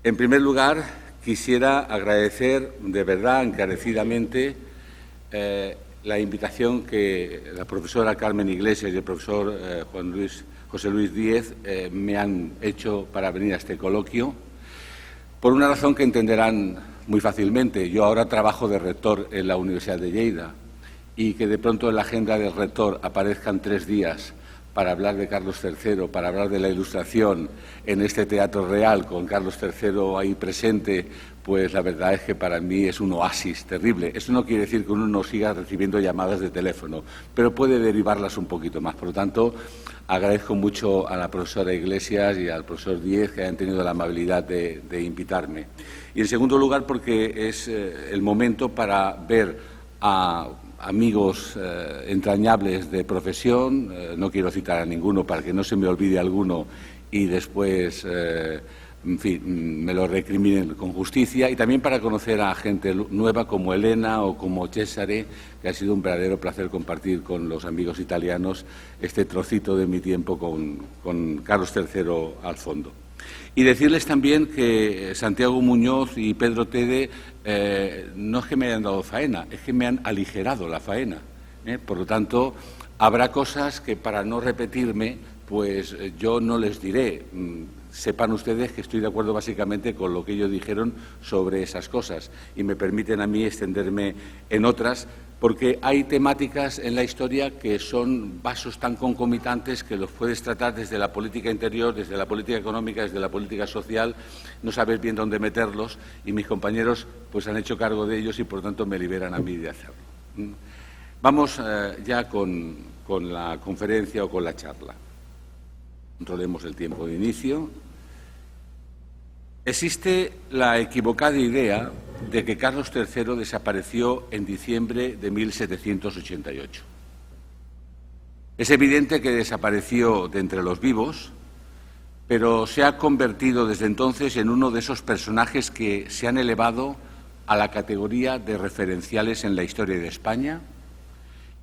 En primer lugar, quisiera agradecer de verdad, encarecidamente, la invitación que la profesora Carmen Iglesias y el profesor José Luis Díez me han hecho para venir a este coloquio, por una razón que entenderán muy fácilmente. Yo ahora trabajo de rector en la Universidad de Lleida y que de pronto en la agenda del rector aparezcan 3 días para hablar de Carlos III, para hablar de la Ilustración en este Teatro Real, con Carlos III ahí presente, pues la verdad es que para mí es un oasis terrible. Eso no quiere decir que uno no siga recibiendo llamadas de teléfono, pero puede derivarlas un poquito más. Por lo tanto, agradezco mucho a la profesora Iglesias y al profesor Díez que hayan tenido la amabilidad de invitarme. Y, en segundo lugar, porque es el momento para ver a amigos entrañables de profesión, no quiero citar a ninguno para que no se me olvide alguno y después, en fin, me lo recriminen con justicia, y también para conocer a gente nueva como Elena o como Cesare, que ha sido un verdadero placer compartir con los amigos italianos este trocito de mi tiempo con Carlos III al fondo. Y decirles también que Santiago Muñoz y Pedro Tede no es que me hayan dado faena, es que me han aligerado la faena. Por lo tanto, habrá cosas que, para no repetirme, pues yo no les diré. Sepan ustedes que estoy de acuerdo básicamente con lo que ellos dijeron sobre esas cosas y me permiten a mí extenderme en otras, porque hay temáticas en la historia que son vasos tan concomitantes que los puedes tratar desde la política interior, desde la política económica, desde la política social, no sabes bien dónde meterlos, y mis compañeros pues han hecho cargo de ellos y por tanto me liberan a mí de hacerlo. Vamos ya con la conferencia o con la charla. Controlemos el tiempo de inicio. Existe la equivocada idea de que Carlos III desapareció en diciembre de 1788. Es evidente que desapareció de entre los vivos, pero se ha convertido desde entonces en uno de esos personajes que se han elevado a la categoría de referenciales en la historia de España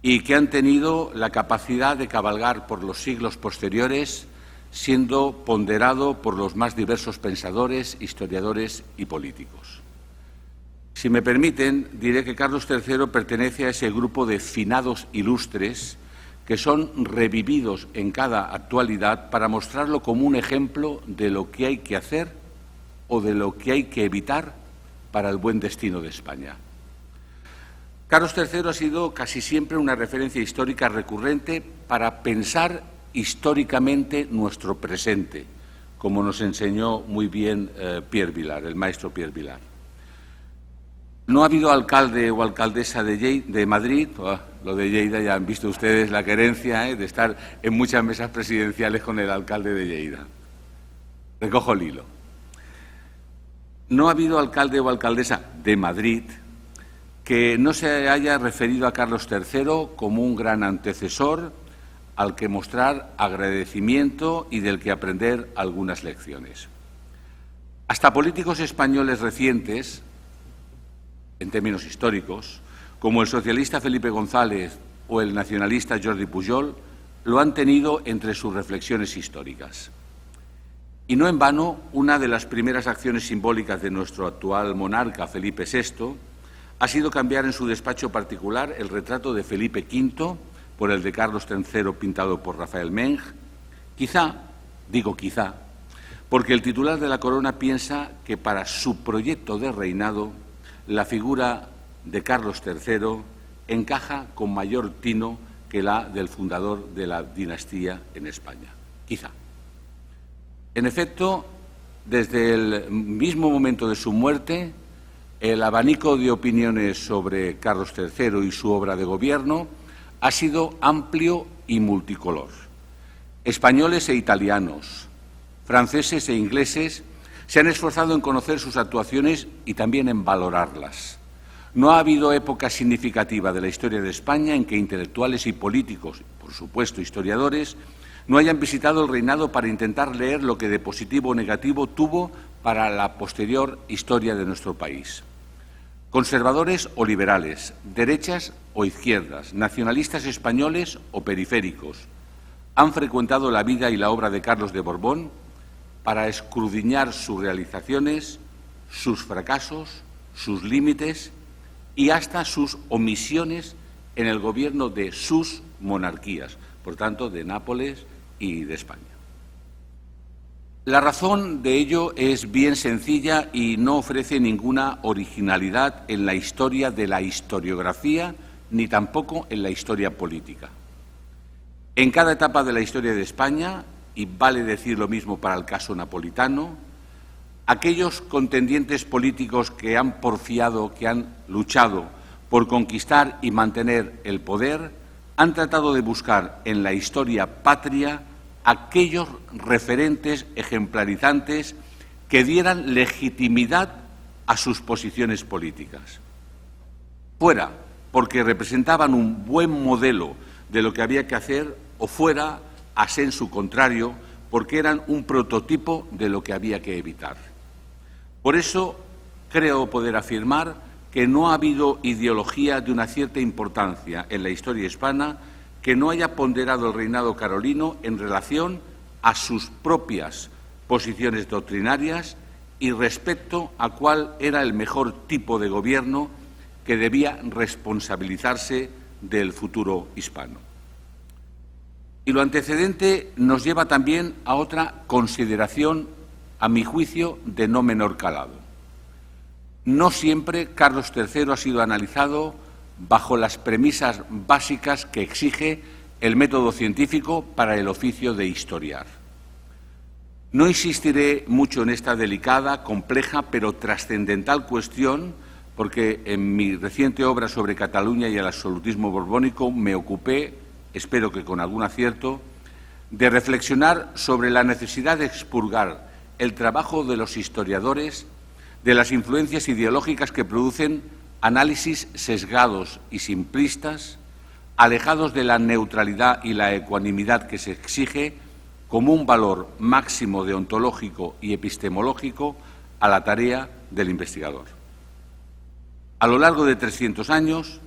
y que han tenido la capacidad de cabalgar por los siglos posteriores, siendo ponderado por los más diversos pensadores, historiadores y políticos. Si me permiten, diré que Carlos III pertenece a ese grupo de finados ilustres que son revividos en cada actualidad para mostrarlo como un ejemplo de lo que hay que hacer o de lo que hay que evitar para el buen destino de España. Carlos III ha sido casi siempre una referencia histórica recurrente para pensar históricamente nuestro presente, como nos enseñó muy bien Pierre Vilar, el maestro Pierre Vilar. No ha habido alcalde o alcaldesa de Madrid, lo de Lleida ya han visto ustedes la querencia de estar en muchas mesas presidenciales con el alcalde de Lleida. Recojo el hilo. No ha habido alcalde o alcaldesa de Madrid que no se haya referido a Carlos III como un gran antecesor al que mostrar agradecimiento y del que aprender algunas lecciones. Hasta políticos españoles recientes, en términos históricos, como el socialista Felipe González o el nacionalista Jordi Pujol, lo han tenido entre sus reflexiones históricas. Y no en vano, una de las primeras acciones simbólicas de nuestro actual monarca, Felipe VI, ha sido cambiar en su despacho particular el retrato de Felipe V por el de Carlos III pintado por Rafael Mengs, quizá, digo quizá, porque el titular de la corona piensa que para su proyecto de reinado la figura de Carlos III encaja con mayor tino que la del fundador de la dinastía en España. Quizá. En efecto, desde el mismo momento de su muerte, el abanico de opiniones sobre Carlos III y su obra de gobierno ha sido amplio y multicolor. Españoles e italianos, franceses e ingleses se han esforzado en conocer sus actuaciones y también en valorarlas. No ha habido época significativa de la historia de España en que intelectuales y políticos, por supuesto historiadores, no hayan visitado el reinado para intentar leer lo que de positivo o negativo tuvo para la posterior historia de nuestro país. Conservadores o liberales, derechas o izquierdas, nacionalistas españoles o periféricos, han frecuentado la vida y la obra de Carlos de Borbón para escudriñar sus realizaciones, sus fracasos, sus límites y hasta sus omisiones en el gobierno de sus monarquías, por tanto, de Nápoles y de España. La razón de ello es bien sencilla y no ofrece ninguna originalidad en la historia de la historiografía ni tampoco en la historia política. En cada etapa de la historia de España, y vale decir lo mismo para el caso napolitano, aquellos contendientes políticos que han porfiado, que han luchado por conquistar y mantener el poder, han tratado de buscar en la historia patria aquellos referentes ejemplarizantes que dieran legitimidad a sus posiciones políticas. Fuera porque representaban un buen modelo de lo que había que hacer, o fuera, a sensu contrario, porque eran un prototipo de lo que había que evitar. Por eso creo poder afirmar que no ha habido ideología de una cierta importancia en la historia hispana que no haya ponderado el reinado carolino en relación a sus propias posiciones doctrinarias y respecto a cuál era el mejor tipo de gobierno que debía responsabilizarse del futuro hispano. Y lo antecedente nos lleva también a otra consideración, a mi juicio, de no menor calado. No siempre Carlos III ha sido analizado bajo las premisas básicas que exige el método científico para el oficio de historiar. No insistiré mucho en esta delicada, compleja, pero trascendental cuestión, porque en mi reciente obra sobre Cataluña y el absolutismo borbónico me ocupé, espero que con algún acierto, de reflexionar sobre la necesidad de expurgar el trabajo de los historiadores de las influencias ideológicas que producen análisis sesgados y simplistas, alejados de la neutralidad y la ecuanimidad que se exige como un valor máximo deontológico y epistemológico a la tarea del investigador. A lo largo de 300 años,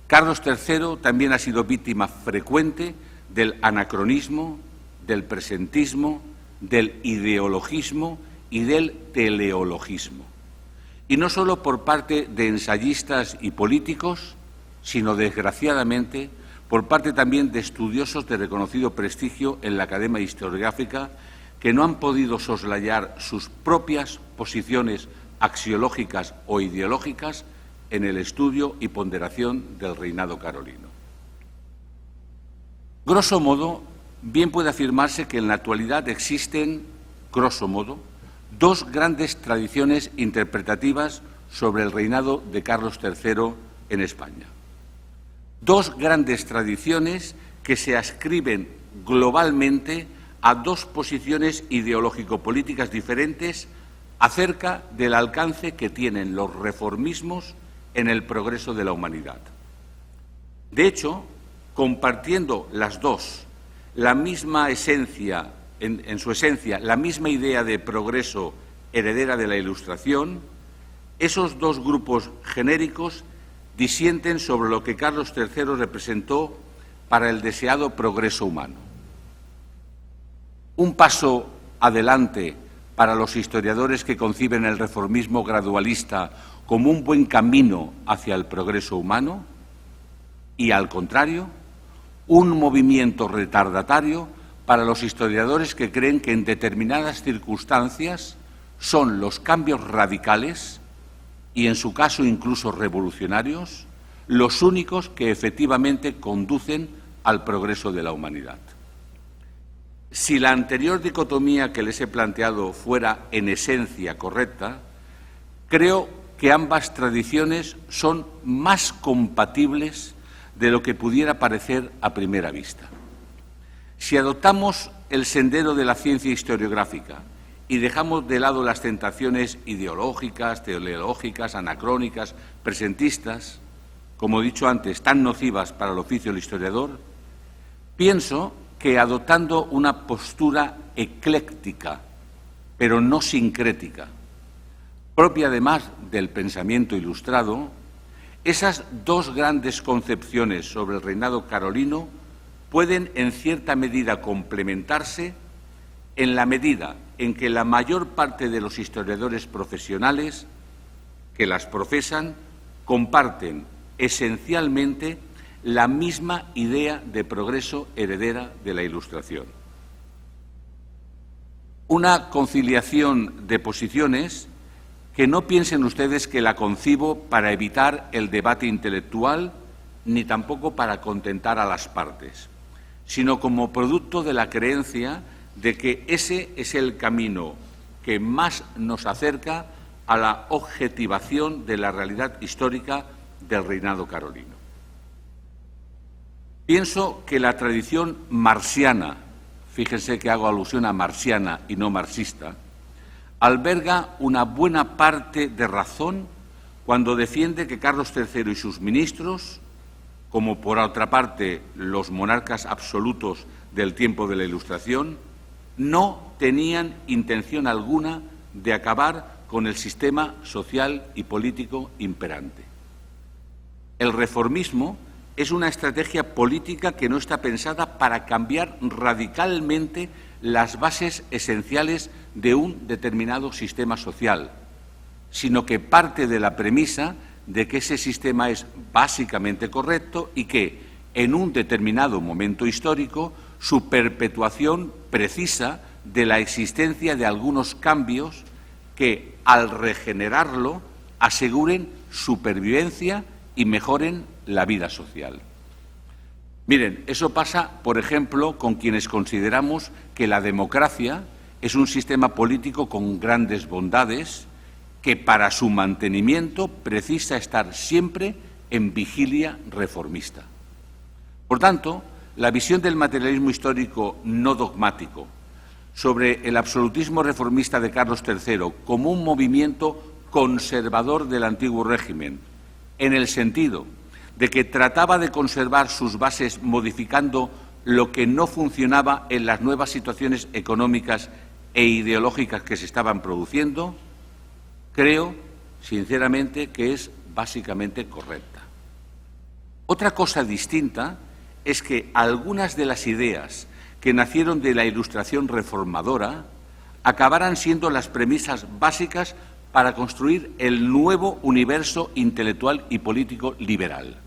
Carlos III también ha sido víctima frecuente del anacronismo, del presentismo, del ideologismo y del teleologismo. Y no solo por parte de ensayistas y políticos, sino, desgraciadamente, por parte también de estudiosos de reconocido prestigio en la academia historiográfica que no han podido soslayar sus propias posiciones axiológicas o ideológicas en el estudio y ponderación del reinado carolino. Grosso modo, bien puede afirmarse que en la actualidad existen, grosso modo, dos grandes tradiciones interpretativas sobre el reinado de Carlos III en España. Dos grandes tradiciones que se adscriben globalmente a dos posiciones ideológico-políticas diferentes acerca del alcance que tienen los reformismos en el progreso de la humanidad. De hecho, compartiendo las dos la misma esencia, en su esencia, la misma idea de progreso heredera de la Ilustración, esos dos grupos genéricos disienten sobre lo que Carlos III representó para el deseado progreso humano. Un paso adelante para los historiadores que conciben el reformismo gradualista como un buen camino hacia el progreso humano y, al contrario, un movimiento retardatario para los historiadores que creen que en determinadas circunstancias son los cambios radicales y, en su caso, incluso revolucionarios, los únicos que efectivamente conducen al progreso de la humanidad. Si la anterior dicotomía que les he planteado fuera en esencia correcta, creo que ambas tradiciones son más compatibles de lo que pudiera parecer a primera vista. Si adoptamos el sendero de la ciencia historiográfica y dejamos de lado las tentaciones ideológicas, teleológicas, anacrónicas, presentistas, como he dicho antes, tan nocivas para el oficio del historiador, pienso que adoptando una postura ecléctica, pero no sincrética, propia además del pensamiento ilustrado, esas dos grandes concepciones sobre el reinado carolino pueden en cierta medida complementarse en la medida en que la mayor parte de los historiadores profesionales que las profesan comparten esencialmente la misma idea de progreso heredera de la Ilustración. Una conciliación de posiciones que no piensen ustedes que la concibo para evitar el debate intelectual ni tampoco para contentar a las partes, sino como producto de la creencia de que ese es el camino que más nos acerca a la objetivación de la realidad histórica del reinado carolino. Pienso que la tradición marxiana, fíjense que hago alusión a marxiana y no marxista, alberga una buena parte de razón cuando defiende que Carlos III y sus ministros, como por otra parte los monarcas absolutos del tiempo de la Ilustración, no tenían intención alguna de acabar con el sistema social y político imperante. El reformismo es una estrategia política que no está pensada para cambiar radicalmente las bases esenciales de un determinado sistema social, sino que parte de la premisa de que ese sistema es básicamente correcto y que, en un determinado momento histórico, su perpetuación precisa de la existencia de algunos cambios que, al regenerarlo, aseguren supervivencia y mejoren la vida social. Miren, eso pasa, por ejemplo, con quienes consideramos que la democracia es un sistema político con grandes bondades que para su mantenimiento precisa estar siempre en vigilia reformista. Por tanto, la visión del materialismo histórico no dogmático sobre el absolutismo reformista de Carlos III como un movimiento conservador del antiguo régimen, en el sentido de que trataba de conservar sus bases modificando lo que no funcionaba en las nuevas situaciones económicas e ideológicas que se estaban produciendo, creo, sinceramente, que es básicamente correcta. Otra cosa distinta es que algunas de las ideas que nacieron de la Ilustración reformadora acabaran siendo las premisas básicas para construir el nuevo universo intelectual y político liberal.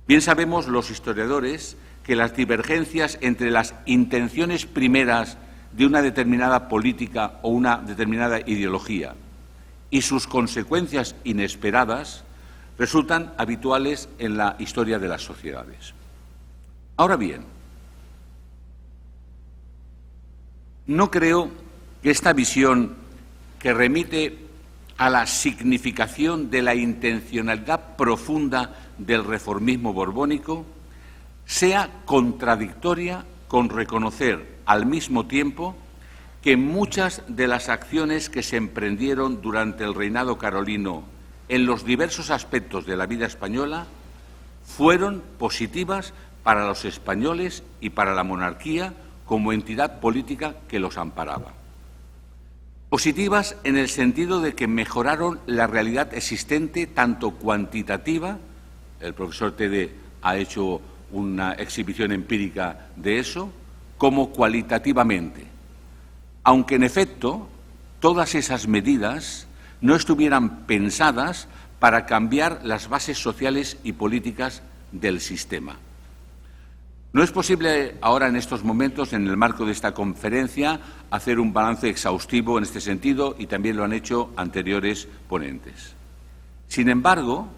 Bien sabemos los historiadores que las divergencias entre las intenciones primeras de una determinada política o una determinada ideología y sus consecuencias inesperadas resultan habituales en la historia de las sociedades. Ahora bien, no creo que esta visión, que remite a la significación de la intencionalidad profunda del reformismo borbónico, sea contradictoria con reconocer al mismo tiempo que muchas de las acciones que se emprendieron durante el reinado carolino en los diversos aspectos de la vida española fueron positivas para los españoles y para la monarquía como entidad política que los amparaba. Positivas en el sentido de que mejoraron la realidad existente tanto cuantitativa, el profesor Tede ha hecho una exhibición empírica de eso, como cualitativamente, aunque en efecto todas esas medidas no estuvieran pensadas para cambiar las bases sociales y políticas del sistema. No es posible ahora, en estos momentos, en el marco de esta conferencia, hacer un balance exhaustivo en este sentido y también lo han hecho anteriores ponentes. Sin embargo,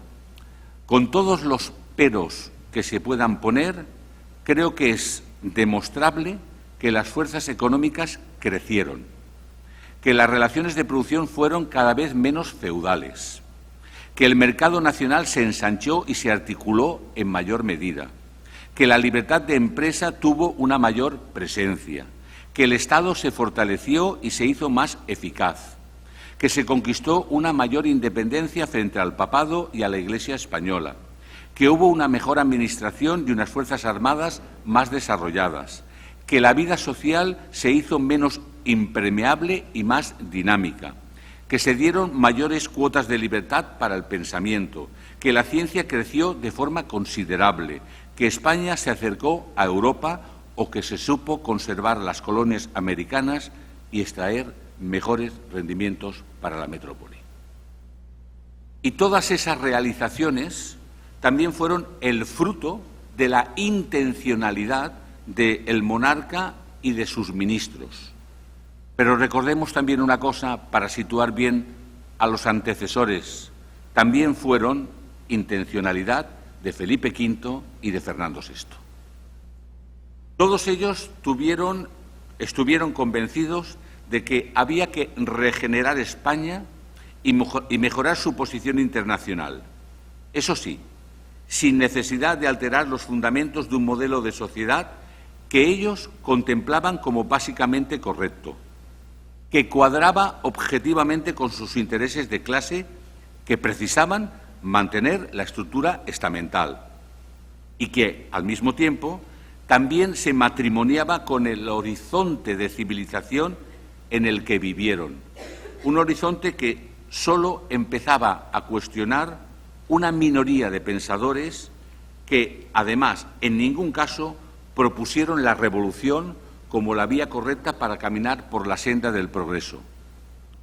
con todos los peros que se puedan poner, creo que es demostrable que las fuerzas económicas crecieron, que las relaciones de producción fueron cada vez menos feudales, que el mercado nacional se ensanchó y se articuló en mayor medida, que la libertad de empresa tuvo una mayor presencia, que el Estado se fortaleció y se hizo más eficaz, que se conquistó una mayor independencia frente al papado y a la Iglesia española, que hubo una mejor administración y unas fuerzas armadas más desarrolladas, que la vida social se hizo menos impermeable y más dinámica, que se dieron mayores cuotas de libertad para el pensamiento, que la ciencia creció de forma considerable, que España se acercó a Europa o que se supo conservar las colonias americanas y extraer mejores rendimientos para la metrópoli. Y todas esas realizaciones también fueron el fruto de la intencionalidad del monarca y de sus ministros. Pero recordemos también una cosa para situar bien a los antecesores. También fueron intencionalidad de Felipe V y de Fernando VI. Todos ellos estuvieron convencidos de que había que regenerar España y mejorar su posición internacional. Eso sí, sin necesidad de alterar los fundamentos de un modelo de sociedad que ellos contemplaban como básicamente correcto, que cuadraba objetivamente con sus intereses de clase, que precisaban mantener la estructura estamental y que, al mismo tiempo, también se matrimoniaba con el horizonte de civilización en el que vivieron, un horizonte que solo empezaba a cuestionar una minoría de pensadores que, además, en ningún caso propusieron la revolución como la vía correcta para caminar por la senda del progreso.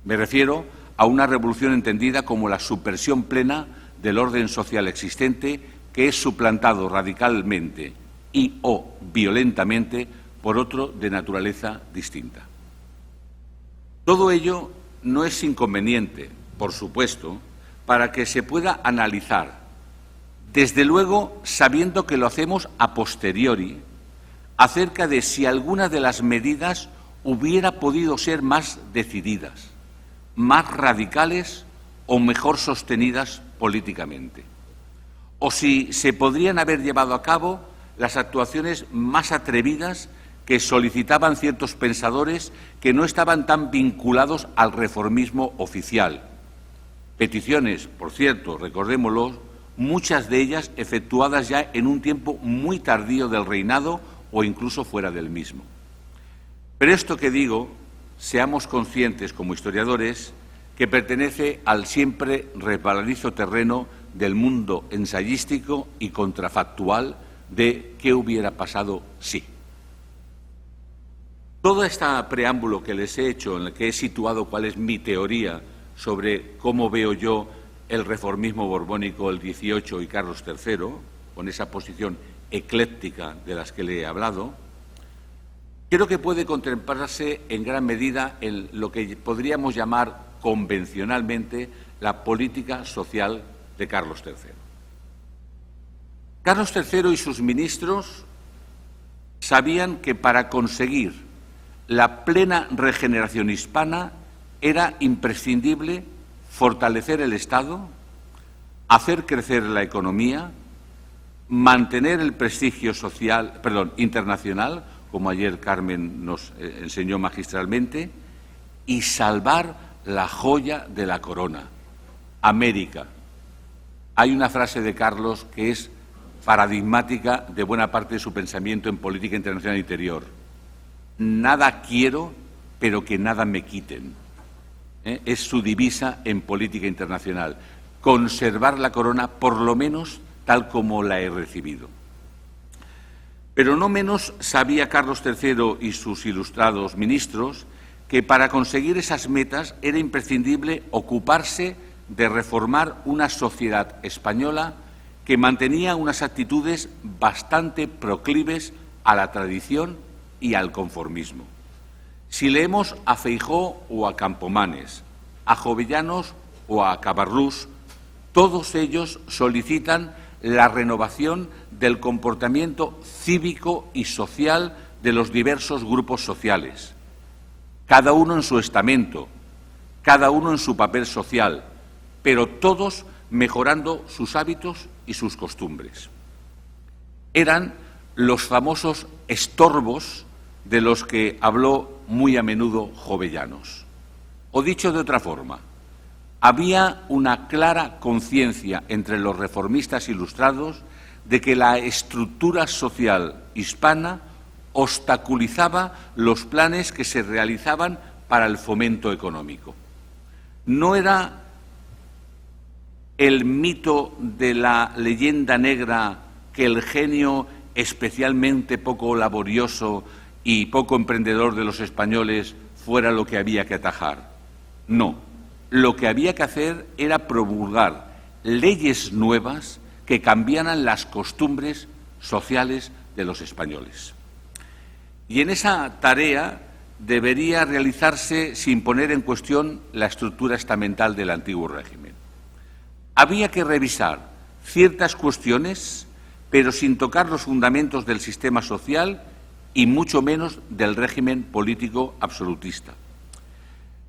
Me refiero a una revolución entendida como la subversión plena del orden social existente, que es suplantado radicalmente y o violentamente por otro de naturaleza distinta. Todo ello no es inconveniente, por supuesto, para que se pueda analizar, desde luego sabiendo que lo hacemos a posteriori, acerca de si alguna de las medidas hubiera podido ser más decididas, más radicales o mejor sostenidas políticamente, o si se podrían haber llevado a cabo las actuaciones más atrevidas que solicitaban ciertos pensadores que no estaban tan vinculados al reformismo oficial. Peticiones, por cierto, recordémoslo, muchas de ellas efectuadas ya en un tiempo muy tardío del reinado o incluso fuera del mismo. Pero esto que digo, seamos conscientes como historiadores, que pertenece al siempre resbaladizo terreno del mundo ensayístico y contrafactual de qué hubiera pasado si. Todo este preámbulo que les he hecho, en el que he situado cuál es mi teoría sobre cómo veo yo el reformismo borbónico, el XVIII y Carlos III, con esa posición ecléctica de las que le he hablado, creo que puede contemplarse en gran medida en lo que podríamos llamar convencionalmente la política social de Carlos III. Carlos III y sus ministros sabían que para conseguir la plena regeneración hispana era imprescindible fortalecer el Estado, hacer crecer la economía, mantener el prestigio internacional, como ayer Carmen nos enseñó magistralmente, y salvar la joya de la corona, América. Hay una frase de Carlos que es paradigmática de buena parte de su pensamiento en política internacional interior. Nada quiero, pero que nada me quiten. Es su divisa en política internacional. Conservar la corona, por lo menos, tal como la he recibido. Pero no menos sabía Carlos III y sus ilustrados ministros que para conseguir esas metas era imprescindible ocuparse de reformar una sociedad española que mantenía unas actitudes bastante proclives a la tradición y al conformismo. Si leemos a Feijóo o a Campomanes, a Jovellanos o a Cabarrús, todos ellos solicitan la renovación del comportamiento cívico y social de los diversos grupos sociales, cada uno en su estamento, cada uno en su papel social, pero todos mejorando sus hábitos y sus costumbres. Eran los famosos estorbos de los que habló muy a menudo Jovellanos. O dicho de otra forma, había una clara conciencia entre los reformistas ilustrados de que la estructura social hispana obstaculizaba los planes que se realizaban para el fomento económico. No era el mito de la leyenda negra que el genio especialmente poco laborioso y poco emprendedor de los españoles fuera lo que había que atajar. No, lo que había que hacer era promulgar leyes nuevas que cambiaran las costumbres sociales de los españoles. Y en esa tarea debería realizarse sin poner en cuestión la estructura estamental del antiguo régimen. Había que revisar ciertas cuestiones, pero sin tocar los fundamentos del sistema social y mucho menos del régimen político absolutista.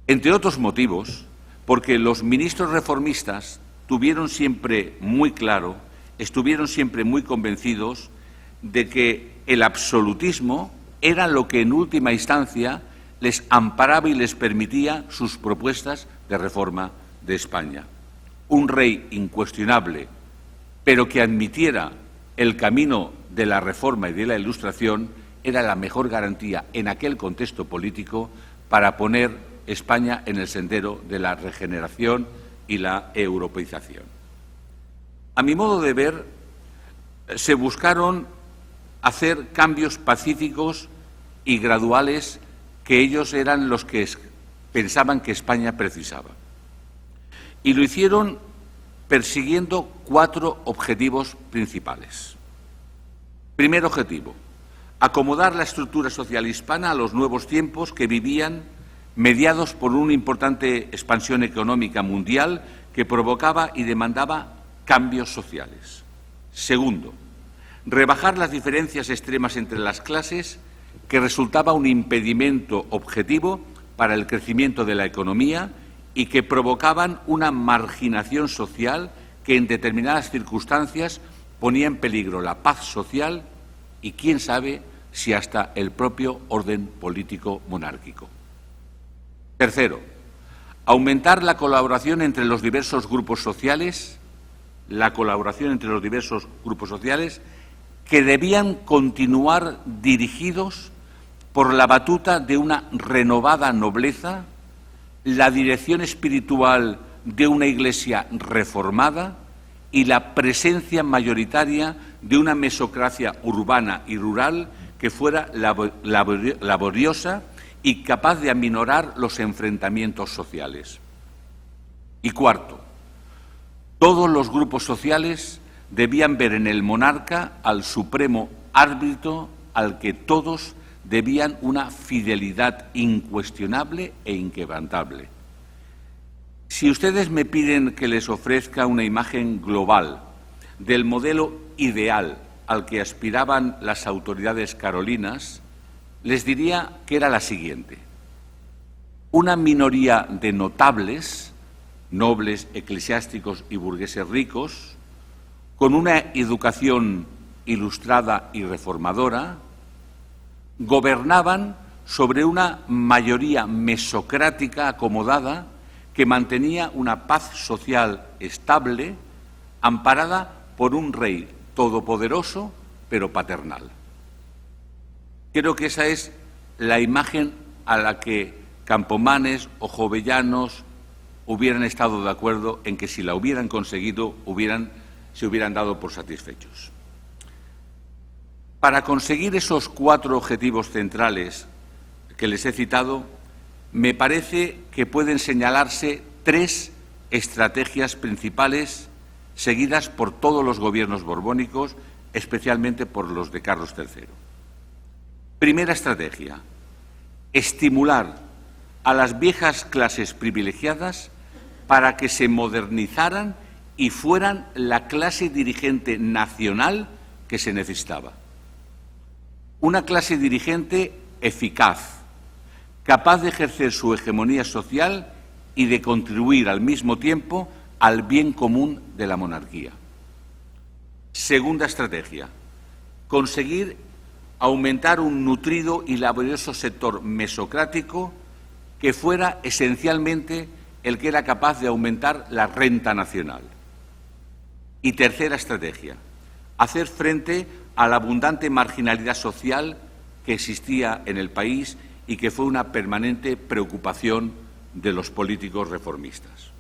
Entre otros motivos, porque los ministros reformistas estuvieron siempre muy convencidos de que el absolutismo era lo que en última instancia les amparaba y les permitía sus propuestas de reforma de España. Un rey incuestionable, pero que admitiera el camino de la reforma y de la Ilustración, era la mejor garantía en aquel contexto político para poner España en el sendero de la regeneración y la europeización. A mi modo de ver, se buscaron hacer cambios pacíficos y graduales que ellos eran los que pensaban que España precisaba. Y lo hicieron persiguiendo 4 objetivos principales. Primer objetivo, acomodar la estructura social hispana a los nuevos tiempos que vivían, mediados por una importante expansión económica mundial que provocaba y demandaba cambios sociales. Segundo, rebajar las diferencias extremas entre las clases, que resultaba un impedimento objetivo para el crecimiento de la economía y que provocaban una marginación social que en determinadas circunstancias ponía en peligro la paz social y, quién sabe, si hasta el propio orden político monárquico. Tercero, aumentar la colaboración entre los diversos grupos sociales, que debían continuar dirigidos por la batuta de una renovada nobleza, la dirección espiritual de una Iglesia reformada y la presencia mayoritaria de una mesocracia urbana y rural que fuera laboriosa y capaz de aminorar los enfrentamientos sociales. Y cuarto, todos los grupos sociales debían ver en el monarca al supremo árbitro al que todos debían una fidelidad incuestionable e inquebrantable. Si ustedes me piden que les ofrezca una imagen global del modelo ideal al que aspiraban las autoridades carolinas, les diría que era la siguiente: una minoría de notables, nobles, eclesiásticos y burgueses ricos, con una educación ilustrada y reformadora, gobernaban sobre una mayoría mesocrática acomodada que mantenía una paz social estable, amparada por un rey todopoderoso pero paternal. Creo que esa es la imagen a la que Campomanes o Jovellanos hubieran estado de acuerdo en que, si la hubieran conseguido, se hubieran dado por satisfechos. Para conseguir esos 4 objetivos centrales que les he citado, me parece que pueden señalarse 3 estrategias principales seguidas por todos los gobiernos borbónicos, especialmente por los de Carlos III. Primera estrategia: estimular a las viejas clases privilegiadas para que se modernizaran y fueran la clase dirigente nacional que se necesitaba. Una clase dirigente eficaz, capaz de ejercer su hegemonía social y de contribuir al mismo tiempo al bien común de la monarquía. Segunda estrategia: conseguir aumentar un nutrido y laborioso sector mesocrático que fuera esencialmente el que era capaz de aumentar la renta nacional. Y tercera estrategia: hacer frente a la abundante marginalidad social que existía en el país y que fue una permanente preocupación de los políticos reformistas.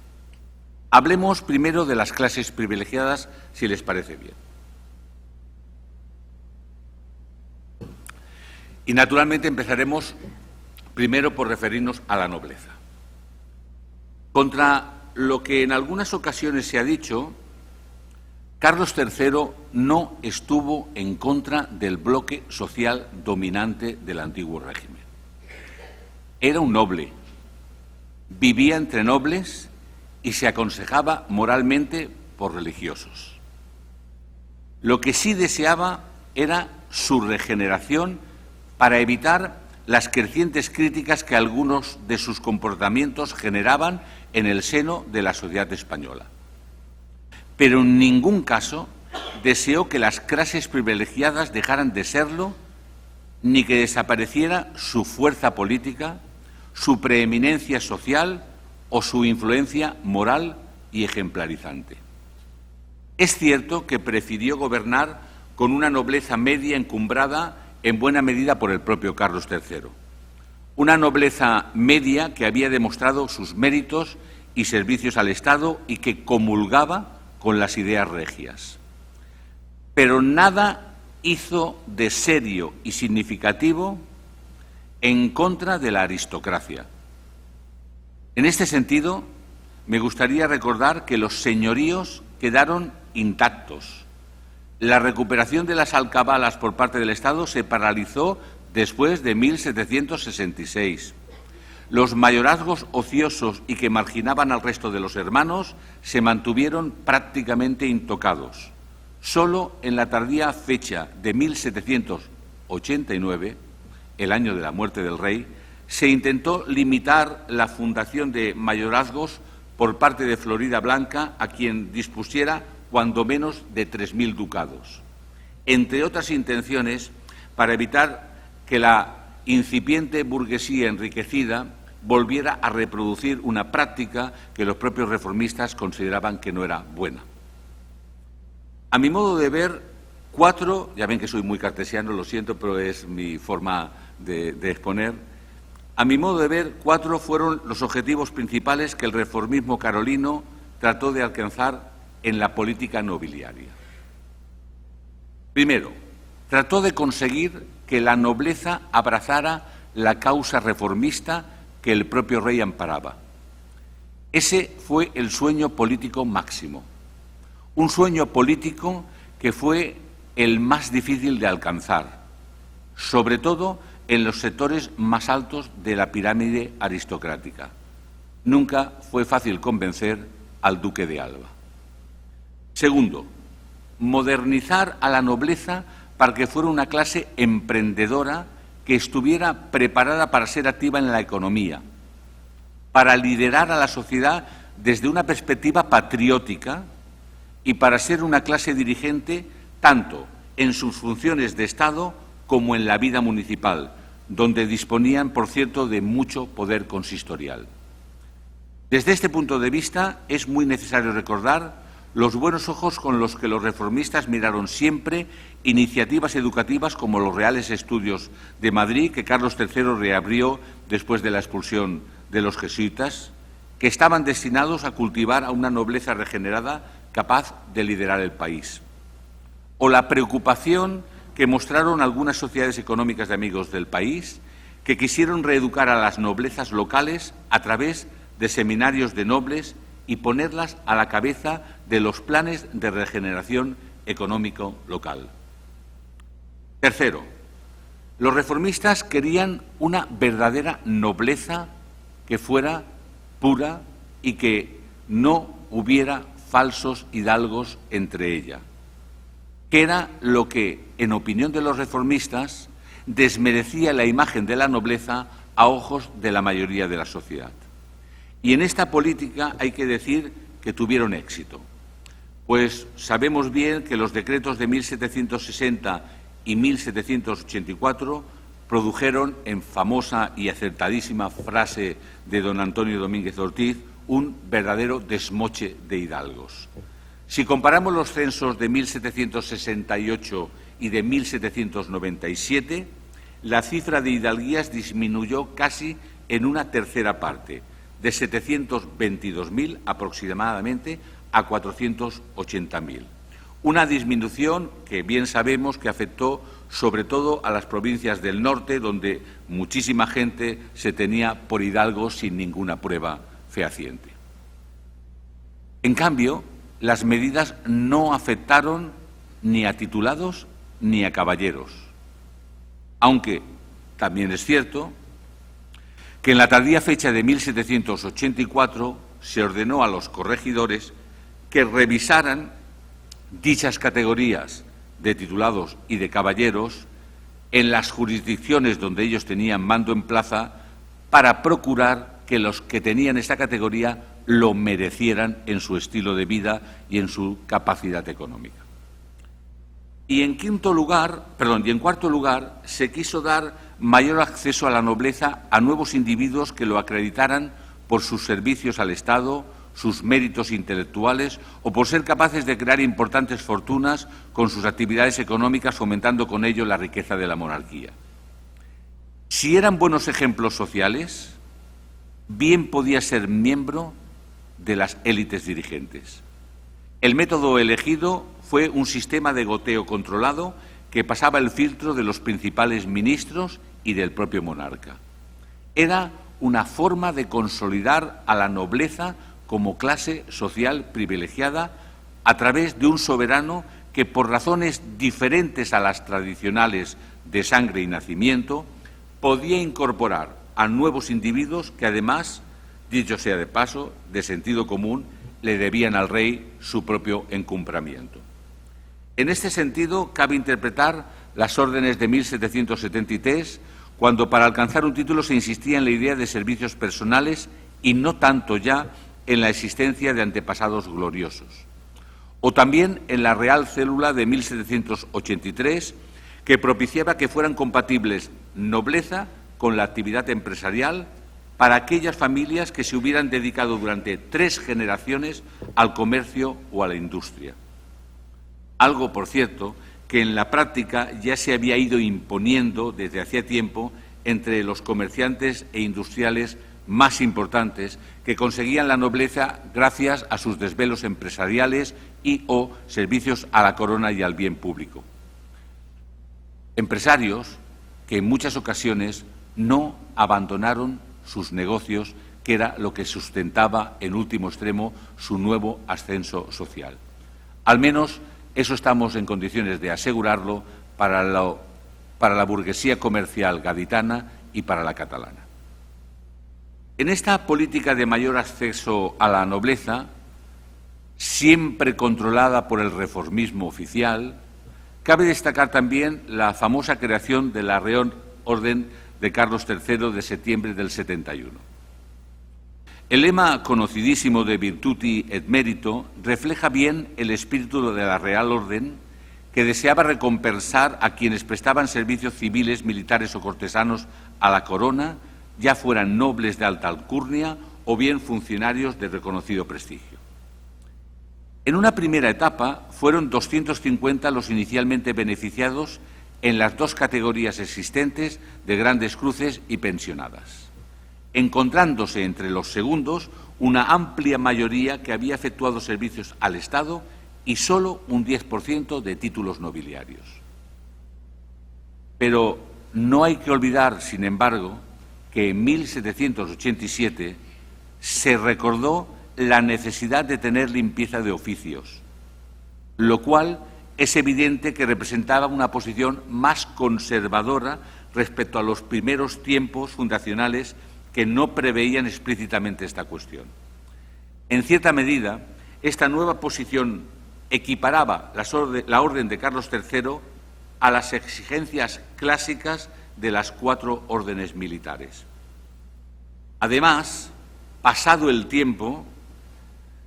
Hablemos primero de las clases privilegiadas, si les parece bien. Y, naturalmente, empezaremos primero por referirnos a la nobleza. Contra lo que en algunas ocasiones se ha dicho, Carlos III no estuvo en contra del bloque social dominante del antiguo régimen. Era un noble, vivía entre nobles y se aconsejaba moralmente por religiosos. Lo que sí deseaba era su regeneración para evitar las crecientes críticas que algunos de sus comportamientos generaban en el seno de la sociedad española. Pero en ningún caso deseó que las clases privilegiadas dejaran de serlo, ni que desapareciera su fuerza política, su preeminencia social o su influencia moral y ejemplarizante. Es cierto que prefirió gobernar con una nobleza media encumbrada en buena medida por el propio Carlos III. Una nobleza media que había demostrado sus méritos y servicios al Estado y que comulgaba con las ideas regias. Pero nada hizo de serio y significativo en contra de la aristocracia. En este sentido, me gustaría recordar que los señoríos quedaron intactos. La recuperación de las alcabalas por parte del Estado se paralizó después de 1766. Los mayorazgos ociosos y que marginaban al resto de los hermanos se mantuvieron prácticamente intocados. Solo en la tardía fecha de 1789, el año de la muerte del rey, se intentó limitar la fundación de mayorazgos por parte de Floridablanca a quien dispusiera cuando menos de 3.000 ducados, entre otras intenciones para evitar que la incipiente burguesía enriquecida volviera a reproducir una práctica que los propios reformistas consideraban que no era buena. A mi modo de ver, ya ven que soy muy cartesiano, lo siento, pero es mi forma de exponer. A mi modo de ver, 4 fueron los objetivos principales que el reformismo carolino trató de alcanzar en la política nobiliaria. Primero, trató de conseguir que la nobleza abrazara la causa reformista que el propio rey amparaba. Ese fue el sueño político máximo, un sueño político que fue el más difícil de alcanzar, sobre todo en los sectores más altos de la pirámide aristocrática. Nunca fue fácil convencer al duque de Alba. Segundo, modernizar a la nobleza para que fuera una clase emprendedora que estuviera preparada para ser activa en la economía, para liderar a la sociedad desde una perspectiva patriótica y para ser una clase dirigente tanto en sus funciones de Estado como en la vida municipal, donde disponían, por cierto, de mucho poder consistorial. Desde este punto de vista, es muy necesario recordar los buenos ojos con los que los reformistas miraron siempre iniciativas educativas como los Reales Estudios de Madrid, que Carlos III reabrió después de la expulsión de los jesuitas, que estaban destinados a cultivar a una nobleza regenerada capaz de liderar el país. O la preocupación que mostraron algunas sociedades económicas de amigos del país, que quisieron reeducar a las noblezas locales a través de seminarios de nobles y ponerlas a la cabeza de los planes de regeneración económico local. Tercero, los reformistas querían una verdadera nobleza que fuera pura y que no hubiera falsos hidalgos entre ella, que era lo que, en opinión de los reformistas, desmerecía la imagen de la nobleza a ojos de la mayoría de la sociedad. Y en esta política hay que decir que tuvieron éxito, pues sabemos bien que los decretos de 1760 y 1784 produjeron, en famosa y acertadísima frase de don Antonio Domínguez Ortiz, un verdadero desmoche de hidalgos. Si comparamos los censos de 1768 y de 1797, la cifra de hidalguías disminuyó casi en una tercera parte, de 722.000 aproximadamente a 480.000. Una disminución que bien sabemos que afectó sobre todo a las provincias del norte, donde muchísima gente se tenía por hidalgos sin ninguna prueba fehaciente. En cambio, las medidas no afectaron ni a titulados ni a caballeros, aunque también es cierto que en la tardía fecha de 1784 se ordenó a los corregidores que revisaran dichas categorías de titulados y de caballeros en las jurisdicciones donde ellos tenían mando en plaza para procurar que los que tenían esta categoría lo merecieran en su estilo de vida y en su capacidad económica. Y en cuarto lugar, se quiso dar mayor acceso a la nobleza a nuevos individuos que lo acreditaran por sus servicios al Estado, sus méritos intelectuales o por ser capaces de crear importantes fortunas con sus actividades económicas, fomentando con ello la riqueza de la monarquía. Si eran buenos ejemplos sociales, bien podía ser miembro de las élites dirigentes. El método elegido fue un sistema de goteo controlado que pasaba el filtro de los principales ministros y del propio monarca. Era una forma de consolidar a la nobleza como clase social privilegiada a través de un soberano que, por razones diferentes a las tradicionales de sangre y nacimiento, podía incorporar a nuevos individuos que, además, dicho sea de paso, de sentido común, le debían al rey su propio encumbramiento. En este sentido, cabe interpretar las órdenes de 1773, cuando para alcanzar un título se insistía en la idea de servicios personales y no tanto ya en la existencia de antepasados gloriosos. O también en la Real Célula de 1783, que propiciaba que fueran compatibles nobleza con la actividad empresarial para aquellas familias que se hubieran dedicado durante 3 generaciones al comercio o a la industria. Algo, por cierto, que en la práctica ya se había ido imponiendo desde hacía tiempo entre los comerciantes e industriales más importantes que conseguían la nobleza gracias a sus desvelos empresariales y o servicios a la corona y al bien público. Empresarios que en muchas ocasiones no abandonaron sus negocios, que era lo que sustentaba en último extremo su nuevo ascenso social. Al menos eso estamos en condiciones de asegurarlo para la burguesía comercial gaditana y para la catalana. En esta política de mayor acceso a la nobleza, siempre controlada por el reformismo oficial, cabe destacar también la famosa creación de la Real Orden de Carlos III de septiembre del 71. El lema conocidísimo de Virtuti et Merito refleja bien el espíritu de la Real Orden, que deseaba recompensar a quienes prestaban servicios civiles, militares o cortesanos a la corona, ya fueran nobles de alta alcurnia o bien funcionarios de reconocido prestigio. En una primera etapa fueron 250 los inicialmente beneficiados en las 2 categorías existentes de grandes cruces y pensionadas, encontrándose entre los segundos una amplia mayoría que había efectuado servicios al Estado y solo un 10% de títulos nobiliarios. Pero no hay que olvidar, sin embargo, que en 1787 se recordó la necesidad de tener limpieza de oficios, lo cual es evidente que representaba una posición más conservadora respecto a los primeros tiempos fundacionales que no preveían explícitamente esta cuestión. En cierta medida, esta nueva posición equiparaba la orden de Carlos III a las exigencias clásicas de las 4 órdenes militares. Además, pasado el tiempo,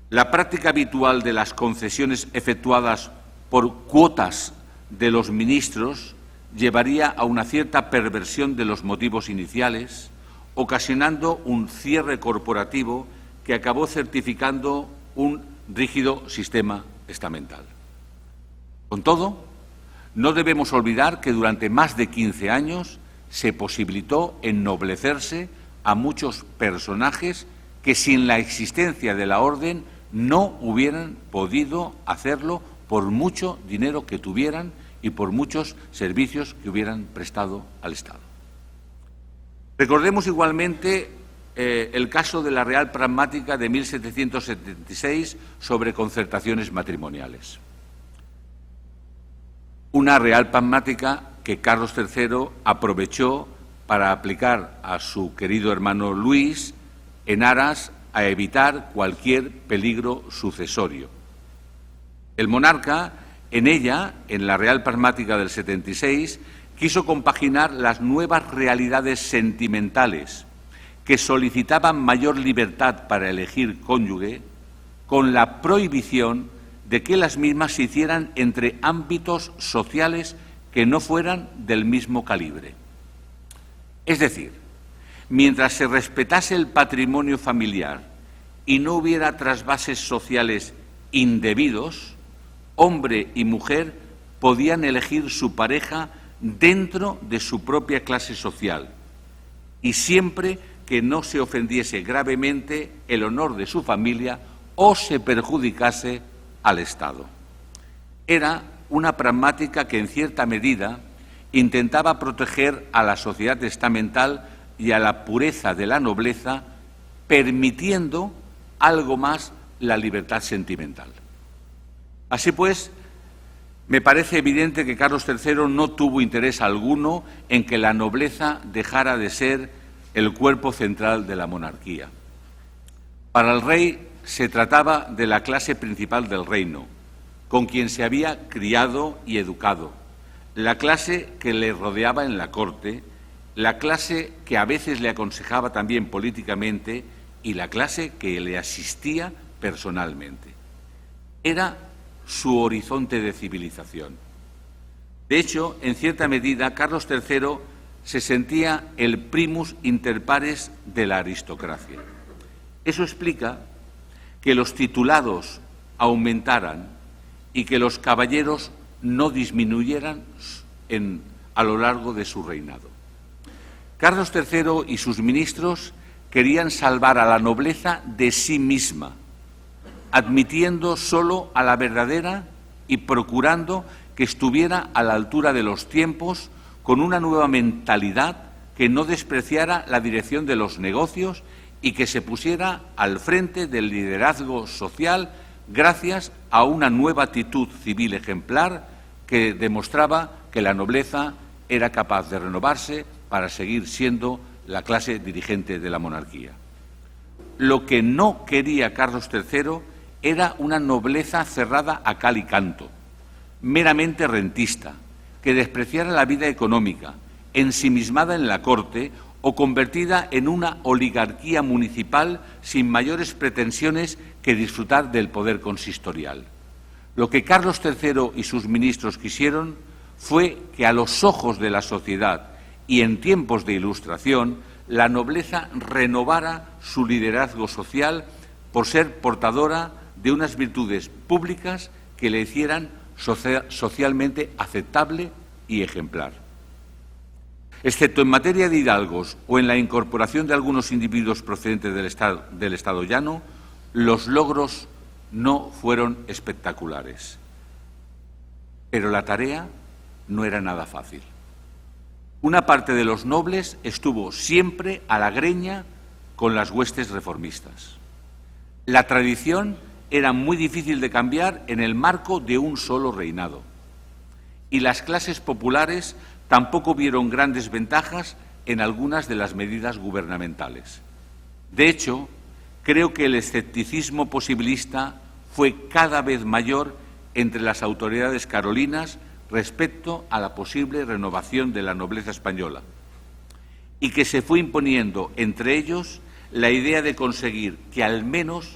la práctica habitual de las concesiones efectuadas por cuotas de los ministros llevaría a una cierta perversión de los motivos iniciales, ocasionando un cierre corporativo que acabó certificando un rígido sistema estamental. Con todo, no debemos olvidar que durante más de 15 años se posibilitó ennoblecerse a muchos personajes que sin la existencia de la orden no hubieran podido hacerlo por mucho dinero que tuvieran y por muchos servicios que hubieran prestado al Estado. Recordemos igualmente el caso de la Real Pragmática de 1776 sobre concertaciones matrimoniales. Una Real Pragmática que Carlos III aprovechó para aplicar a su querido hermano Luis en aras a evitar cualquier peligro sucesorio. El monarca, en ella, en la Real Pragmática del 76, quiso compaginar las nuevas realidades sentimentales que solicitaban mayor libertad para elegir cónyuge con la prohibición de que las mismas se hicieran entre ámbitos sociales que no fueran del mismo calibre. Es decir, mientras se respetase el patrimonio familiar y no hubiera trasvases sociales indebidos, hombre y mujer podían elegir su pareja dentro de su propia clase social y siempre que no se ofendiese gravemente el honor de su familia o se perjudicase al Estado. Era una pragmática que, en cierta medida, intentaba proteger a la sociedad estamental y a la pureza de la nobleza, permitiendo algo más la libertad sentimental. Así pues, me parece evidente que Carlos III no tuvo interés alguno en que la nobleza dejara de ser el cuerpo central de la monarquía. Para el rey se trataba de la clase principal del reino, con quien se había criado y educado, la clase que le rodeaba en la corte, la clase que a veces le aconsejaba también políticamente y la clase que le asistía personalmente. Era su horizonte de civilización. De hecho, en cierta medida, Carlos III se sentía el primus inter pares de la aristocracia. Eso explica que los titulados aumentaran y que los caballeros no disminuyeran a lo largo de su reinado. Carlos III y sus ministros querían salvar a la nobleza de sí misma, admitiendo solo a la verdadera y procurando que estuviera a la altura de los tiempos con una nueva mentalidad que no despreciara la dirección de los negocios y que se pusiera al frente del liderazgo social gracias a una nueva actitud civil ejemplar que demostraba que la nobleza era capaz de renovarse para seguir siendo la clase dirigente de la monarquía. Lo que no quería Carlos III era una nobleza cerrada a cal y canto, meramente rentista, que despreciara la vida económica, ensimismada en la corte o convertida en una oligarquía municipal sin mayores pretensiones que disfrutar del poder consistorial. Lo que Carlos III y sus ministros quisieron fue que a los ojos de la sociedad y en tiempos de Ilustración la nobleza renovara su liderazgo social por ser portadora de unas virtudes públicas que le hicieran socialmente aceptable y ejemplar. Excepto en materia de hidalgos o en la incorporación de algunos individuos procedentes del Estado llano, los logros no fueron espectaculares. Pero la tarea no era nada fácil. Una parte de los nobles estuvo siempre a la greña con las huestes reformistas. La tradición era muy difícil de cambiar en el marco de un solo reinado. Y las clases populares tampoco vieron grandes ventajas en algunas de las medidas gubernamentales. De hecho, creo que el escepticismo posibilista fue cada vez mayor entre las autoridades carolinas respecto a la posible renovación de la nobleza española y que se fue imponiendo entre ellos la idea de conseguir que al menos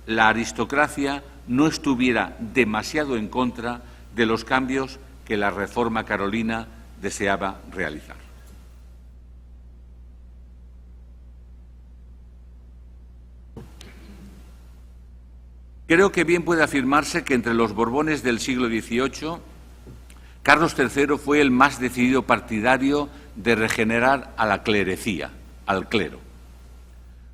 la aristocracia no estuviera demasiado en contra de los cambios que la reforma carolina deseaba realizar. Creo que bien puede afirmarse que entre los Borbones del siglo XVIII, Carlos III fue el más decidido partidario de regenerar a la clerecía, al clero.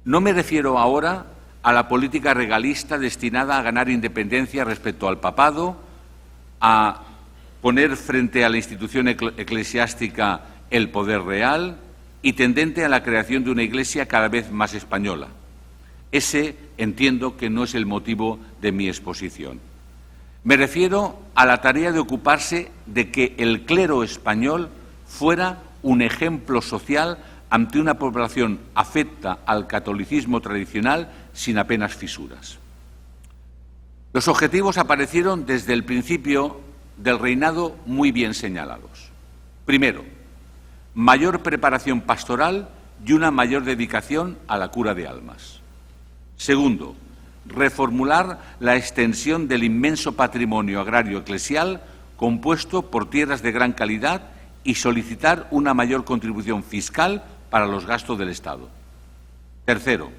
No me refiero ahora a la política regalista destinada a ganar independencia respecto al papado a poner frente a la institución eclesiástica el poder real y tendente a la creación de una Iglesia cada vez más española. Ese entiendo que no es el motivo de mi exposición. Me refiero a la tarea de ocuparse de que el clero español fuera un ejemplo social ante una población afecta al catolicismo tradicional sin apenas fisuras. Los objetivos aparecieron desde el principio del reinado muy bien señalados. Primero, mayor preparación pastoral y una mayor dedicación a la cura de almas. Segundo, reformular la extensión del inmenso patrimonio agrario eclesial compuesto por tierras de gran calidad y solicitar una mayor contribución fiscal para los gastos del Estado. Tercero,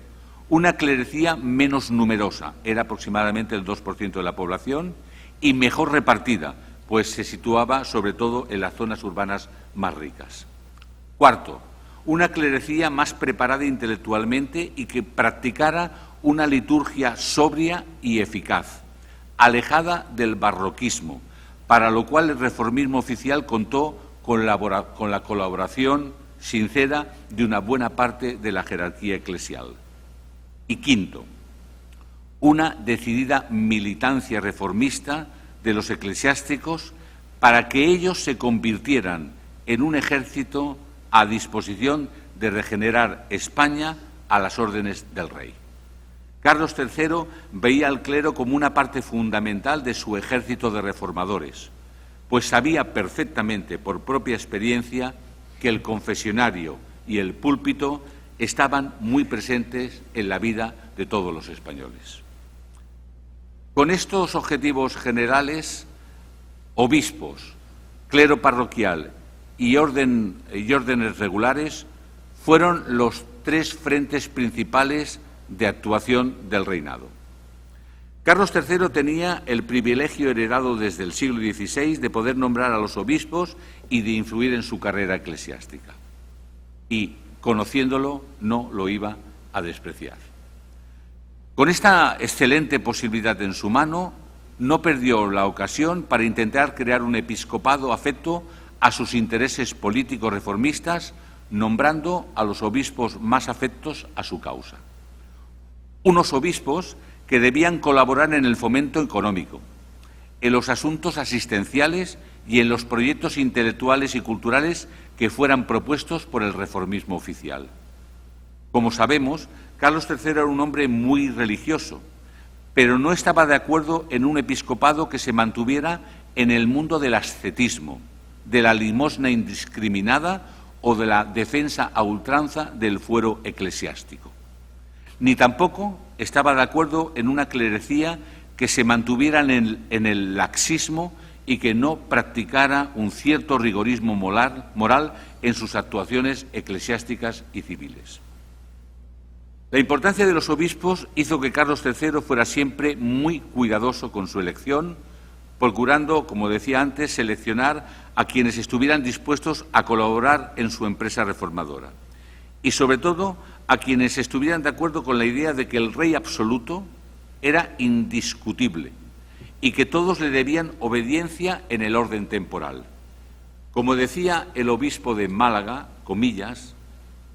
una clerecía menos numerosa, era aproximadamente el 2% de la población, y mejor repartida, pues se situaba sobre todo en las zonas urbanas más ricas. Cuarto, una clerecía más preparada intelectualmente y que practicara una liturgia sobria y eficaz, alejada del barroquismo, para lo cual el reformismo oficial contó con la colaboración sincera de una buena parte de la jerarquía eclesial. Y quinto, una decidida militancia reformista de los eclesiásticos para que ellos se convirtieran en un ejército a disposición de regenerar España a las órdenes del rey. Carlos III veía al clero como una parte fundamental de su ejército de reformadores, pues sabía perfectamente, por propia experiencia, que el confesionario y el púlpito estaban muy presentes en la vida de todos los españoles. Con estos objetivos generales, obispos, clero parroquial y órdenes regulares fueron los tres frentes principales de actuación del reinado. Carlos III tenía el privilegio heredado desde el siglo XVI de poder nombrar a los obispos y de influir en su carrera eclesiástica. Y, conociéndolo, no lo iba a despreciar. Con esta excelente posibilidad en su mano, no perdió la ocasión para intentar crear un episcopado afecto a sus intereses políticos reformistas, nombrando a los obispos más afectos a su causa. Unos obispos que debían colaborar en el fomento económico, en los asuntos asistenciales y en los proyectos intelectuales y culturales que fueran propuestos por el reformismo oficial. Como sabemos, Carlos III era un hombre muy religioso, pero no estaba de acuerdo en un episcopado que se mantuviera en el mundo del ascetismo, de la limosna indiscriminada o de la defensa a ultranza del fuero eclesiástico. Ni tampoco estaba de acuerdo en una clerecía que se mantuviera en el laxismo y que no practicara un cierto rigorismo moral en sus actuaciones eclesiásticas y civiles. La importancia de los obispos hizo que Carlos III fuera siempre muy cuidadoso con su elección, procurando, como decía antes, seleccionar a quienes estuvieran dispuestos a colaborar en su empresa reformadora y, sobre todo, a quienes estuvieran de acuerdo con la idea de que el rey absoluto era indiscutible y que todos le debían obediencia en el orden temporal. Como decía el obispo de Málaga, comillas,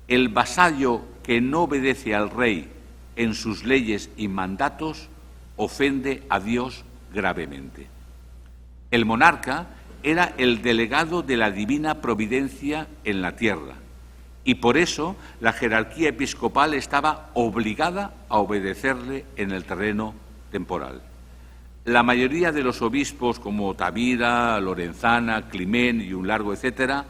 el vasallo que no obedece al rey en sus leyes y mandatos ofende a Dios gravemente. El monarca era el delegado de la divina providencia en la tierra y por eso la jerarquía episcopal estaba obligada a obedecerle en el terreno temporal. La mayoría de los obispos, como Tavira, Lorenzana, Climent y un largo etcétera,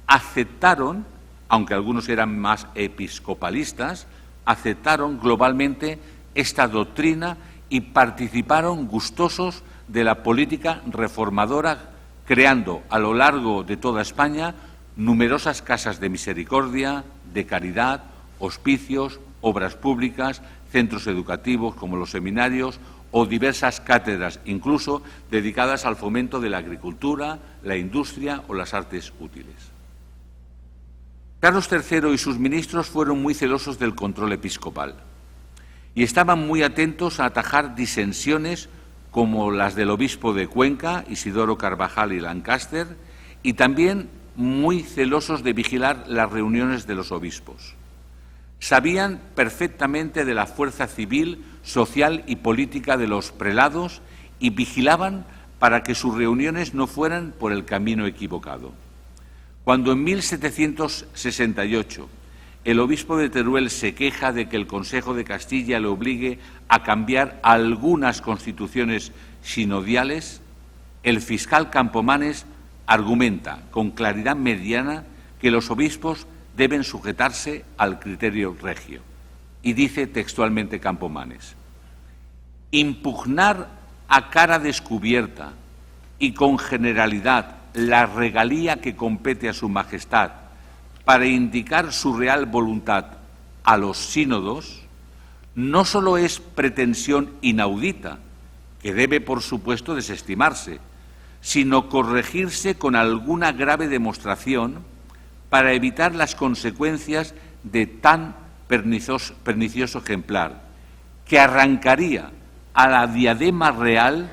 aceptaron, aunque algunos eran más episcopalistas, aceptaron globalmente esta doctrina y participaron gustosos de la política reformadora, creando a lo largo de toda España numerosas casas de misericordia, de caridad, hospicios, obras públicas, centros educativos como los seminarios o diversas cátedras, incluso dedicadas al fomento de la agricultura, la industria o las artes útiles. Carlos III y sus ministros fueron muy celosos del control episcopal y estaban muy atentos a atajar disensiones como las del obispo de Cuenca, Isidoro Carvajal y Lancaster, y también muy celosos de vigilar las reuniones de los obispos. Sabían perfectamente de la fuerza civil, social y política de los prelados y vigilaban para que sus reuniones no fueran por el camino equivocado. Cuando en 1768 el obispo de Teruel se queja de que el Consejo de Castilla le obligue a cambiar algunas constituciones sinodiales, el fiscal Campomanes argumenta con claridad meridiana que los obispos deben sujetarse al criterio regio. Y dice textualmente Campomanes: impugnar a cara descubierta y con generalidad la regalía que compete a su majestad para indicar su real voluntad a los sínodos, no solo es pretensión inaudita, que debe, por supuesto, desestimarse, sino corregirse con alguna grave demostración para evitar las consecuencias de tan pernicioso ejemplar, que arrancaría a la diadema real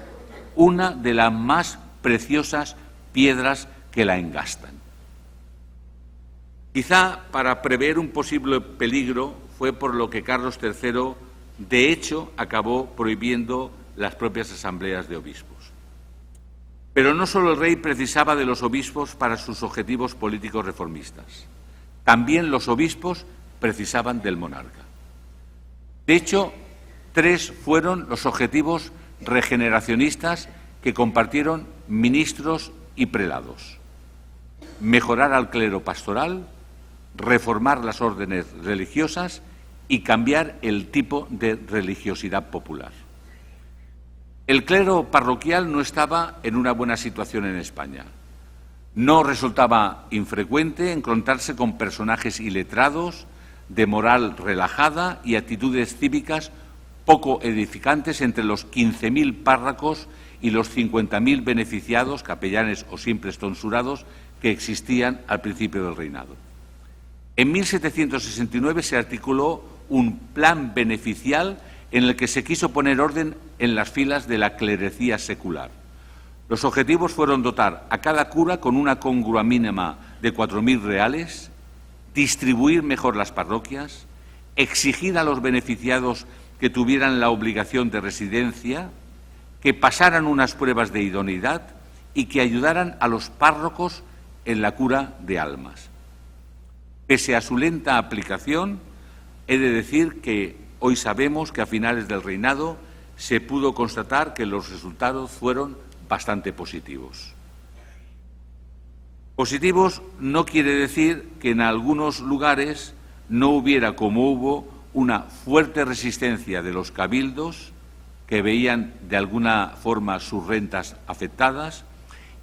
una de las más preciosas piedras que la engastan. Quizá para prever un posible peligro fue por lo que Carlos III, de hecho, acabó prohibiendo las propias asambleas de obispos. Pero no solo el rey precisaba de los obispos para sus objetivos políticos reformistas, también los obispos precisaban del monarca. De hecho, 3 fueron los objetivos regeneracionistas que compartieron ministros y prelados: mejorar al clero pastoral, reformar las órdenes religiosas y cambiar el tipo de religiosidad popular. El clero parroquial no estaba en una buena situación en España. No resultaba infrecuente encontrarse con personajes iletrados, de moral relajada y actitudes cívicas poco edificantes entre los 15.000 párrocos y los 50.000 beneficiados, capellanes o simples tonsurados, que existían al principio del reinado. En 1769 se articuló un plan beneficial en el que se quiso poner orden en las filas de la clerecía secular. Los objetivos fueron dotar a cada cura con una congrua mínima de 4.000 reales, distribuir mejor las parroquias, exigir a los beneficiados que tuvieran la obligación de residencia, que pasaran unas pruebas de idoneidad y que ayudaran a los párrocos en la cura de almas. Pese a su lenta aplicación, he de decir que hoy sabemos que a finales del reinado se pudo constatar que los resultados fueron bastante positivos. Positivos no quiere decir que en algunos lugares no hubiera, como hubo, una fuerte resistencia de los cabildos que veían de alguna forma sus rentas afectadas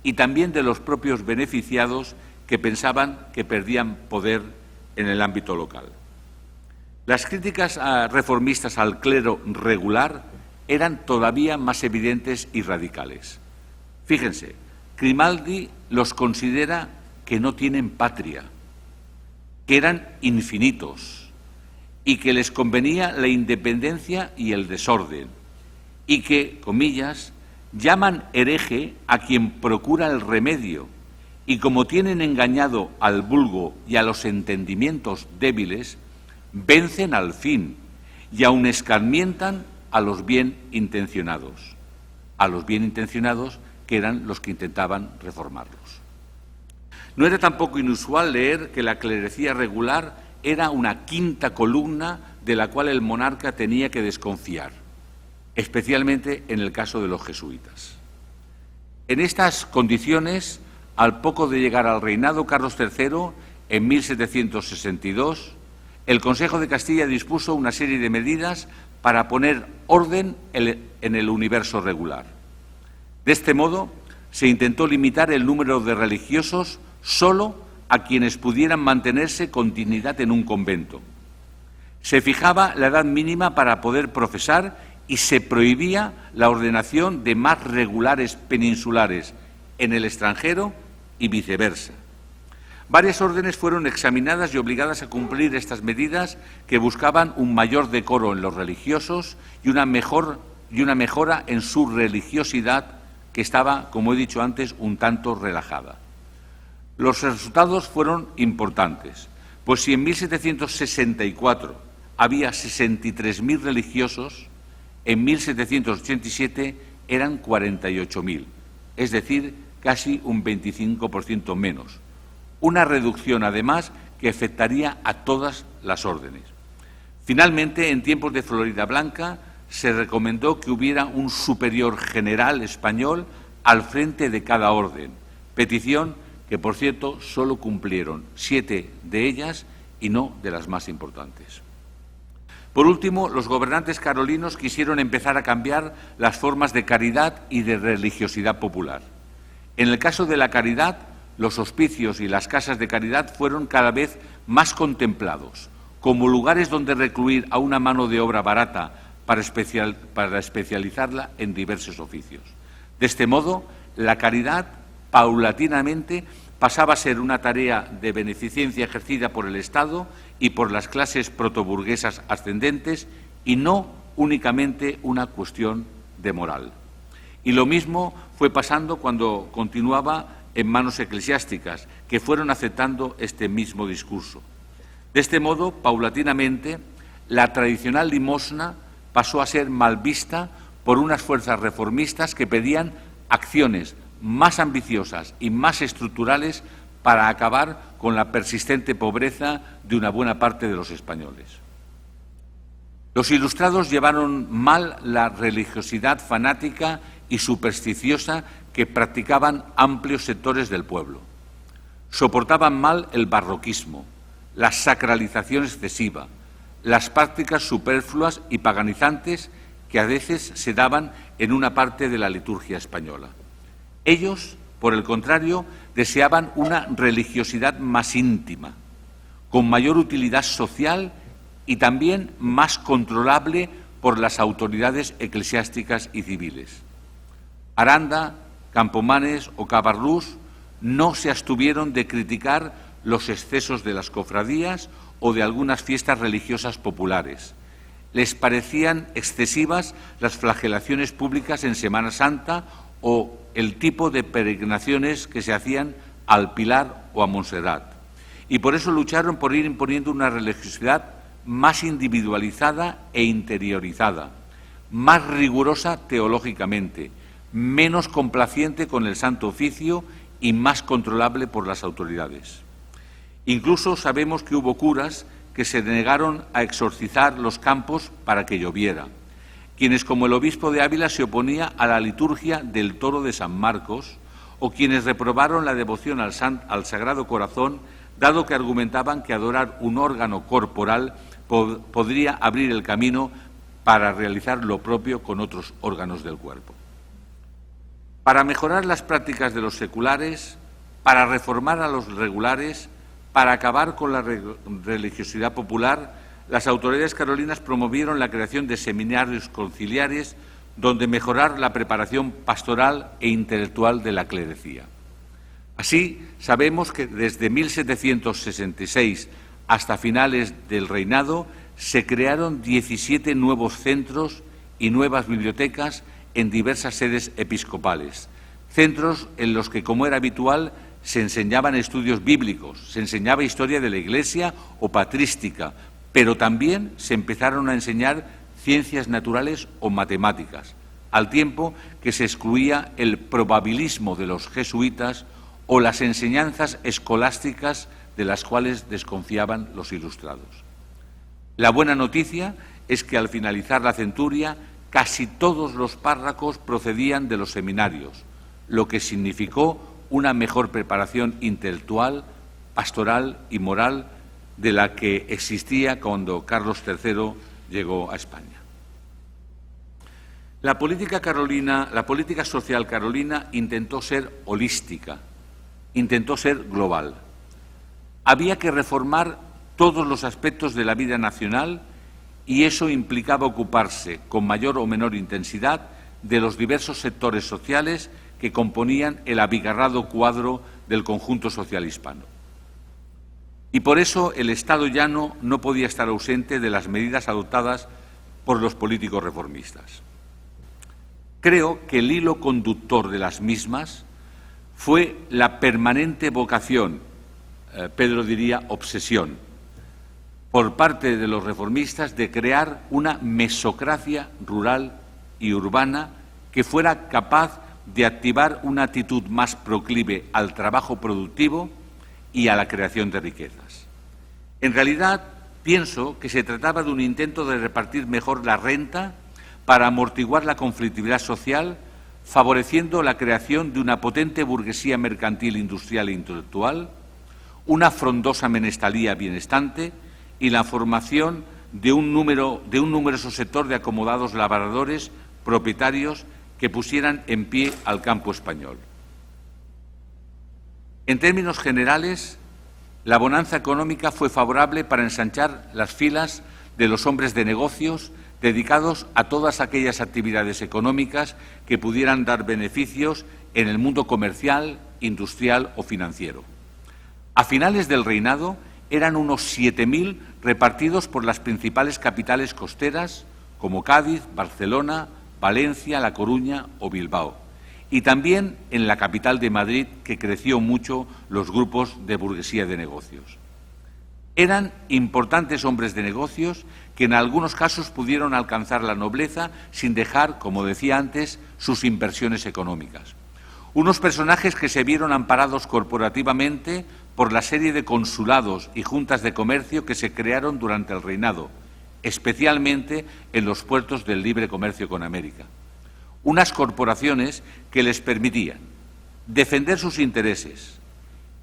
y también de los propios beneficiados que pensaban que perdían poder en el ámbito local. Las críticas reformistas al clero regular eran todavía más evidentes y radicales. Fíjense, Grimaldi los considera que no tienen patria, que eran infinitos y que les convenía la independencia y el desorden y que, comillas, llaman hereje a quien procura el remedio y como tienen engañado al vulgo y a los entendimientos débiles, vencen al fin y aun escarmientan a los bien intencionados que eran los que intentaban reformarlos. No era tampoco inusual leer que la clerecía regular era una quinta columna de la cual el monarca tenía que desconfiar, especialmente en el caso de los jesuitas. En estas condiciones, al poco de llegar al reinado Carlos III, en 1762, el Consejo de Castilla dispuso una serie de medidas para poner orden en el universo regular. De este modo, se intentó limitar el número de religiosos solo a quienes pudieran mantenerse con dignidad en un convento. Se fijaba la edad mínima para poder profesar y se prohibía la ordenación de más regulares peninsulares en el extranjero y viceversa. Varias órdenes fueron examinadas y obligadas a cumplir estas medidas que buscaban un mayor decoro en los religiosos y una mejor y una mejora en su religiosidad, que estaba, como he dicho antes, un tanto relajada. Los resultados fueron importantes, pues si en 1764 había 63.000 religiosos, en 1787 eran 48.000, es decir, casi un 25% menos. Una reducción, además, que afectaría a todas las órdenes. Finalmente, en tiempos de Florida Blanca, se recomendó que hubiera un superior general español al frente de cada orden, petición que, por cierto, solo cumplieron 7 de ellas y no de las más importantes. Por último, los gobernantes carolinos quisieron empezar a cambiar las formas de caridad y de religiosidad popular. En el caso de la caridad, los hospicios y las casas de caridad fueron cada vez más contemplados, como lugares donde recluir a una mano de obra barata para especializarla en diversos oficios. De este modo, la caridad paulatinamente pasaba a ser una tarea de beneficencia ejercida por el Estado y por las clases protoburguesas ascendentes y no únicamente una cuestión de moral. Y lo mismo fue pasando cuando continuaba en manos eclesiásticas, que fueron aceptando este mismo discurso. De este modo, paulatinamente, la tradicional limosna pasó a ser mal vista por unas fuerzas reformistas que pedían acciones más ambiciosas y más estructurales para acabar con la persistente pobreza de una buena parte de los españoles. Los ilustrados llevaron mal la religiosidad fanática y supersticiosa que practicaban amplios sectores del pueblo. Soportaban mal el barroquismo, la sacralización excesiva, las prácticas superfluas y paganizantes que a veces se daban en una parte de la liturgia española. Ellos, por el contrario, deseaban una religiosidad más íntima, con mayor utilidad social y también más controlable por las autoridades eclesiásticas y civiles. Aranda, Campomanes o Cabarrús no se abstuvieron de criticar los excesos de las cofradías o de algunas fiestas religiosas populares. Les parecían excesivas las flagelaciones públicas en Semana Santa o el tipo de peregrinaciones que se hacían al Pilar o a Montserrat. Y por eso lucharon por ir imponiendo una religiosidad más individualizada e interiorizada, más rigurosa teológicamente, menos complaciente con el Santo Oficio y más controlable por las autoridades. Incluso sabemos que hubo curas que se negaron a exorcizar los campos para que lloviera, quienes, como el obispo de Ávila, se oponía a la liturgia del Toro de San Marcos, o quienes reprobaron la devoción al Sagrado Corazón, dado que argumentaban que adorar un órgano corporal podría abrir el camino para realizar lo propio con otros órganos del cuerpo. Para mejorar las prácticas de los seculares, para reformar a los regulares, para acabar con la religiosidad popular, las autoridades carolinas promovieron la creación de seminarios conciliares donde mejorar la preparación pastoral e intelectual de la clerecía. Así, sabemos que desde 1766 hasta finales del reinado se crearon 17 nuevos centros y nuevas bibliotecas en diversas sedes episcopales, centros en los que, como era habitual, se enseñaban estudios bíblicos, se enseñaba historia de la Iglesia o patrística, pero también se empezaron a enseñar ciencias naturales o matemáticas, al tiempo que se excluía el probabilismo de los jesuitas o las enseñanzas escolásticas de las cuales desconfiaban los ilustrados. La buena noticia es que al finalizar la centuria casi todos los párrocos procedían de los seminarios, lo que significó una mejor preparación intelectual, pastoral y moral de la que existía cuando Carlos III llegó a España. La política social carolina intentó ser holística, intentó ser global. Había que reformar todos los aspectos de la vida nacional y eso implicaba ocuparse con mayor o menor intensidad de los diversos sectores sociales que componían el abigarrado cuadro del conjunto social hispano. Y por eso el Estado llano no podía estar ausente de las medidas adoptadas por los políticos reformistas. Creo que el hilo conductor de las mismas fue la permanente vocación, Pedro diría obsesión, por parte de los reformistas de crear una mesocracia rural y urbana que fuera capaz de activar una actitud más proclive al trabajo productivo y a la creación de riquezas. En realidad, pienso que se trataba de un intento de repartir mejor la renta para amortiguar la conflictividad social, favoreciendo la creación de una potente burguesía mercantil, industrial e intelectual, una frondosa menestalía bienestante y la formación de un numeroso sector de acomodados labradores propietarios que pusieran en pie al campo español. En términos generales, la bonanza económica fue favorable para ensanchar las filas de los hombres de negocios dedicados a todas aquellas actividades económicas que pudieran dar beneficios en el mundo comercial, industrial o financiero. A finales del reinado eran unos 7.000 repartidos por las principales capitales costeras como Cádiz, Barcelona, Valencia, La Coruña o Bilbao, y también en la capital de Madrid, que creció mucho los grupos de burguesía de negocios. Eran importantes hombres de negocios que en algunos casos pudieron alcanzar la nobleza sin dejar, como decía antes, sus inversiones económicas. Unos personajes que se vieron amparados corporativamente por la serie de consulados y juntas de comercio que se crearon durante el reinado, especialmente en los puertos del libre comercio con América. Unas corporaciones que les permitían defender sus intereses,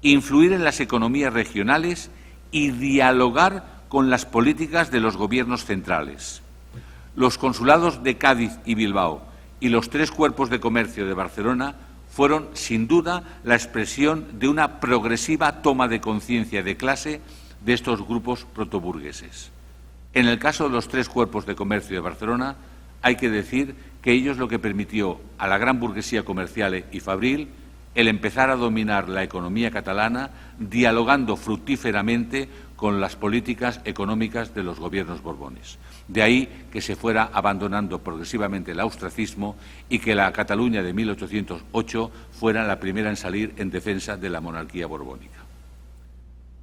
influir en las economías regionales y dialogar con las políticas de los gobiernos centrales. Los consulados de Cádiz y Bilbao y los 3 cuerpos de comercio de Barcelona fueron, sin duda, la expresión de una progresiva toma de conciencia de clase de estos grupos protoburgueses. En el caso de los 3 cuerpos de comercio de Barcelona, hay que decir que ello es lo que permitió a la gran burguesía comercial y fabril el empezar a dominar la economía catalana, dialogando fructíferamente con las políticas económicas de los gobiernos borbones. De ahí que se fuera abandonando progresivamente el austriacismo y que la Cataluña de 1808 fuera la primera en salir en defensa de la monarquía borbónica.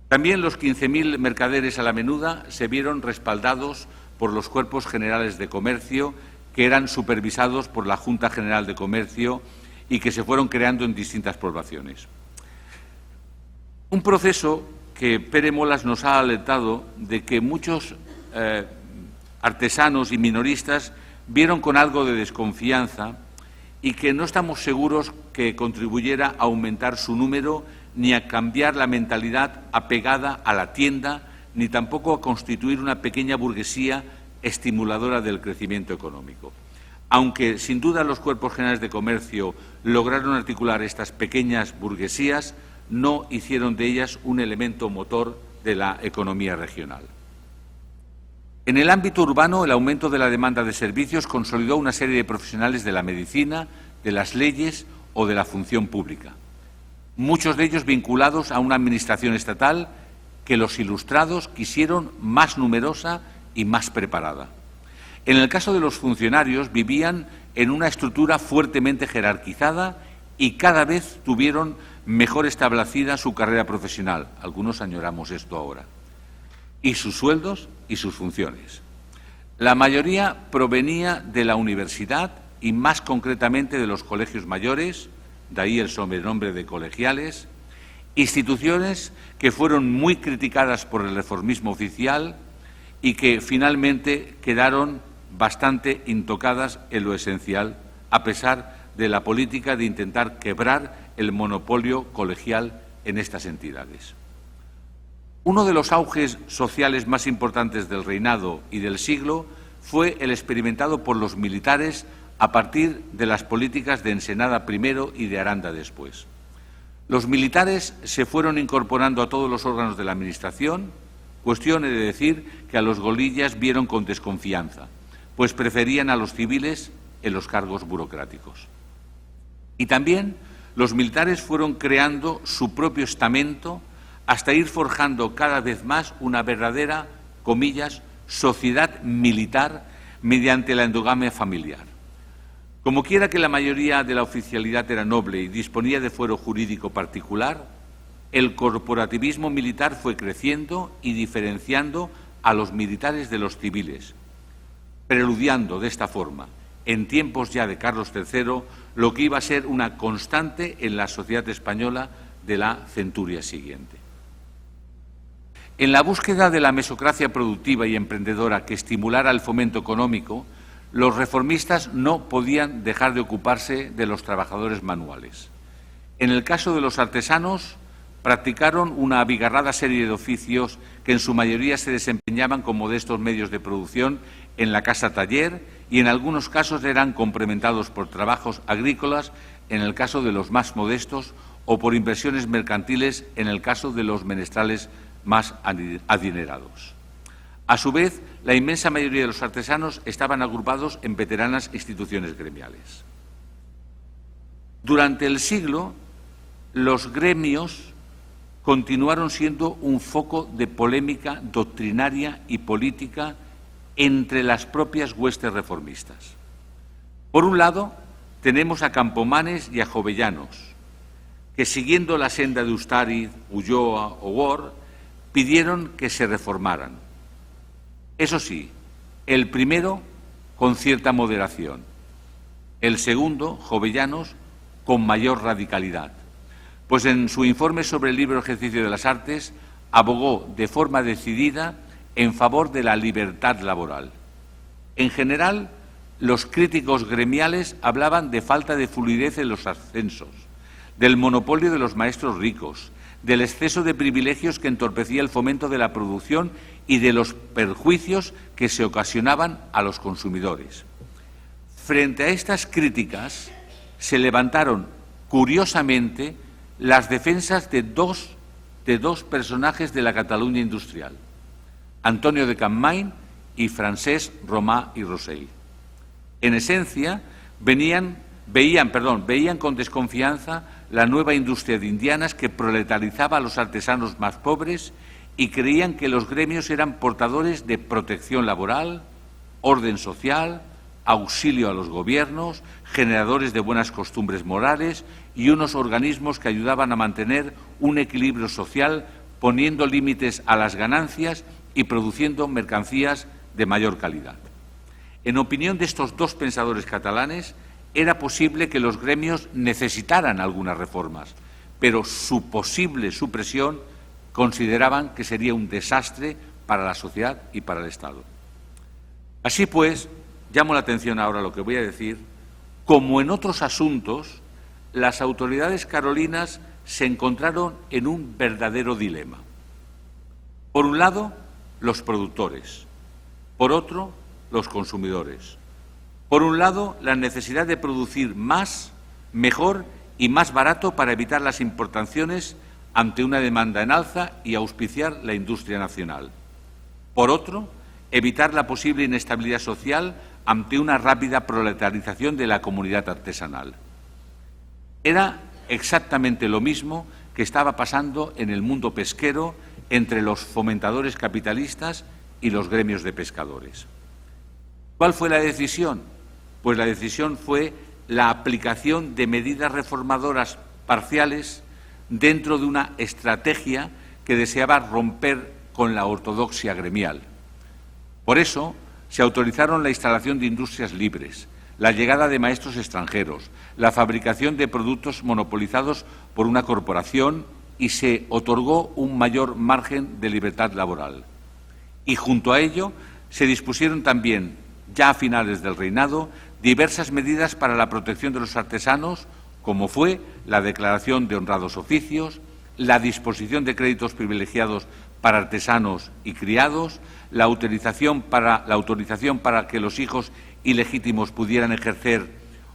También los 15.000 mercaderes a la menuda se vieron respaldados por los cuerpos generales de comercio, que eran supervisados por la Junta General de Comercio y que se fueron creando en distintas poblaciones. Un proceso que Pere Molas nos ha alertado de que muchos artesanos y minoristas vieron con algo de desconfianza y que no estamos seguros que contribuyera a aumentar su número ni a cambiar la mentalidad apegada a la tienda, ni tampoco a constituir una pequeña burguesía estimuladora del crecimiento económico. Aunque, sin duda, los cuerpos generales de comercio lograron articular estas pequeñas burguesías, no hicieron de ellas un elemento motor de la economía regional. En el ámbito urbano, el aumento de la demanda de servicios consolidó una serie de profesionales de la medicina, de las leyes o de la función pública, muchos de ellos vinculados a una administración estatal que los ilustrados quisieron más numerosa y más preparada. En el caso de los funcionarios, vivían en una estructura fuertemente jerarquizada y cada vez tuvieron mejor establecida su carrera profesional. Algunos añoramos esto ahora. Y sus sueldos y sus funciones. La mayoría provenía de la universidad y más concretamente de los colegios mayores, de ahí el sobrenombre de colegiales, instituciones que fueron muy criticadas por el reformismo oficial y que finalmente quedaron bastante intocadas en lo esencial, a pesar de la política de intentar quebrar el monopolio colegial en estas entidades. Uno de los auges sociales más importantes del reinado y del siglo fue el experimentado por los militares a partir de las políticas de Ensenada primero y de Aranda después. Los militares se fueron incorporando a todos los órganos de la Administración, cuestión de decir que a los golillas vieron con desconfianza, pues preferían a los civiles en los cargos burocráticos. Y también los militares fueron creando su propio estamento hasta ir forjando cada vez más una verdadera, comillas, sociedad militar mediante la endogamia familiar. Como quiera que la mayoría de la oficialidad era noble y disponía de fuero jurídico particular, el corporativismo militar fue creciendo y diferenciando a los militares de los civiles, preludiando de esta forma, en tiempos ya de Carlos III, lo que iba a ser una constante en la sociedad española de la centuria siguiente. En la búsqueda de la mesocracia productiva y emprendedora que estimulara el fomento económico, los reformistas no podían dejar de ocuparse de los trabajadores manuales. En el caso de los artesanos, practicaron una abigarrada serie de oficios que en su mayoría se desempeñaban con modestos medios de producción en la casa-taller y en algunos casos eran complementados por trabajos agrícolas en el caso de los más modestos o por inversiones mercantiles en el caso de los menestrales más adinerados. A su vez, la inmensa mayoría de los artesanos estaban agrupados en veteranas instituciones gremiales. Durante el siglo, los gremios continuaron siendo un foco de polémica doctrinaria y política entre las propias huestes reformistas. Por un lado, tenemos a Campomanes y a Jovellanos, que siguiendo la senda de Ustariz, Ulloa o Ward, pidieron que se reformaran. Eso sí, el primero con cierta moderación, el segundo, Jovellanos, con mayor radicalidad, pues en su informe sobre el libro Ejercicio de las Artes abogó de forma decidida en favor de la libertad laboral. En general, los críticos gremiales hablaban de falta de fluidez en los ascensos, del monopolio de los maestros ricos, del exceso de privilegios que entorpecía el fomento de la producción y de los perjuicios que se ocasionaban a los consumidores. Frente a estas críticas se levantaron, curiosamente, las defensas de dos personajes de la Cataluña industrial, Antonio de Capmany y Francesc Romà i Rosell. En esencia, veían con desconfianza la nueva industria de indianas que proletarizaba a los artesanos más pobres y creían que los gremios eran portadores de protección laboral, orden social, auxilio a los gobiernos, generadores de buenas costumbres morales y unos organismos que ayudaban a mantener un equilibrio social poniendo límites a las ganancias y produciendo mercancías de mayor calidad. En opinión de estos dos pensadores catalanes, era posible que los gremios necesitaran algunas reformas, pero su posible supresión consideraban que sería un desastre para la sociedad y para el Estado. Así pues, llamo la atención ahora a lo que voy a decir, como en otros asuntos, las autoridades carolinas se encontraron en un verdadero dilema. Por un lado, los productores, por otro, los consumidores. Por un lado, la necesidad de producir más, mejor y más barato para evitar las importaciones ante una demanda en alza y auspiciar la industria nacional. Por otro, evitar la posible inestabilidad social ante una rápida proletarización de la comunidad artesanal. Era exactamente lo mismo que estaba pasando en el mundo pesquero entre los fomentadores capitalistas y los gremios de pescadores. ¿Cuál fue la decisión? Pues la decisión fue la aplicación de medidas reformadoras parciales dentro de una estrategia que deseaba romper con la ortodoxia gremial. Por eso, se autorizaron la instalación de industrias libres, la llegada de maestros extranjeros, la fabricación de productos monopolizados por una corporación y se otorgó un mayor margen de libertad laboral. Y junto a ello, se dispusieron también, ya a finales del reinado, diversas medidas para la protección de los artesanos, como fue la declaración de honrados oficios, la disposición de créditos privilegiados para artesanos y criados, la autorización para que los hijos ilegítimos pudieran ejercer,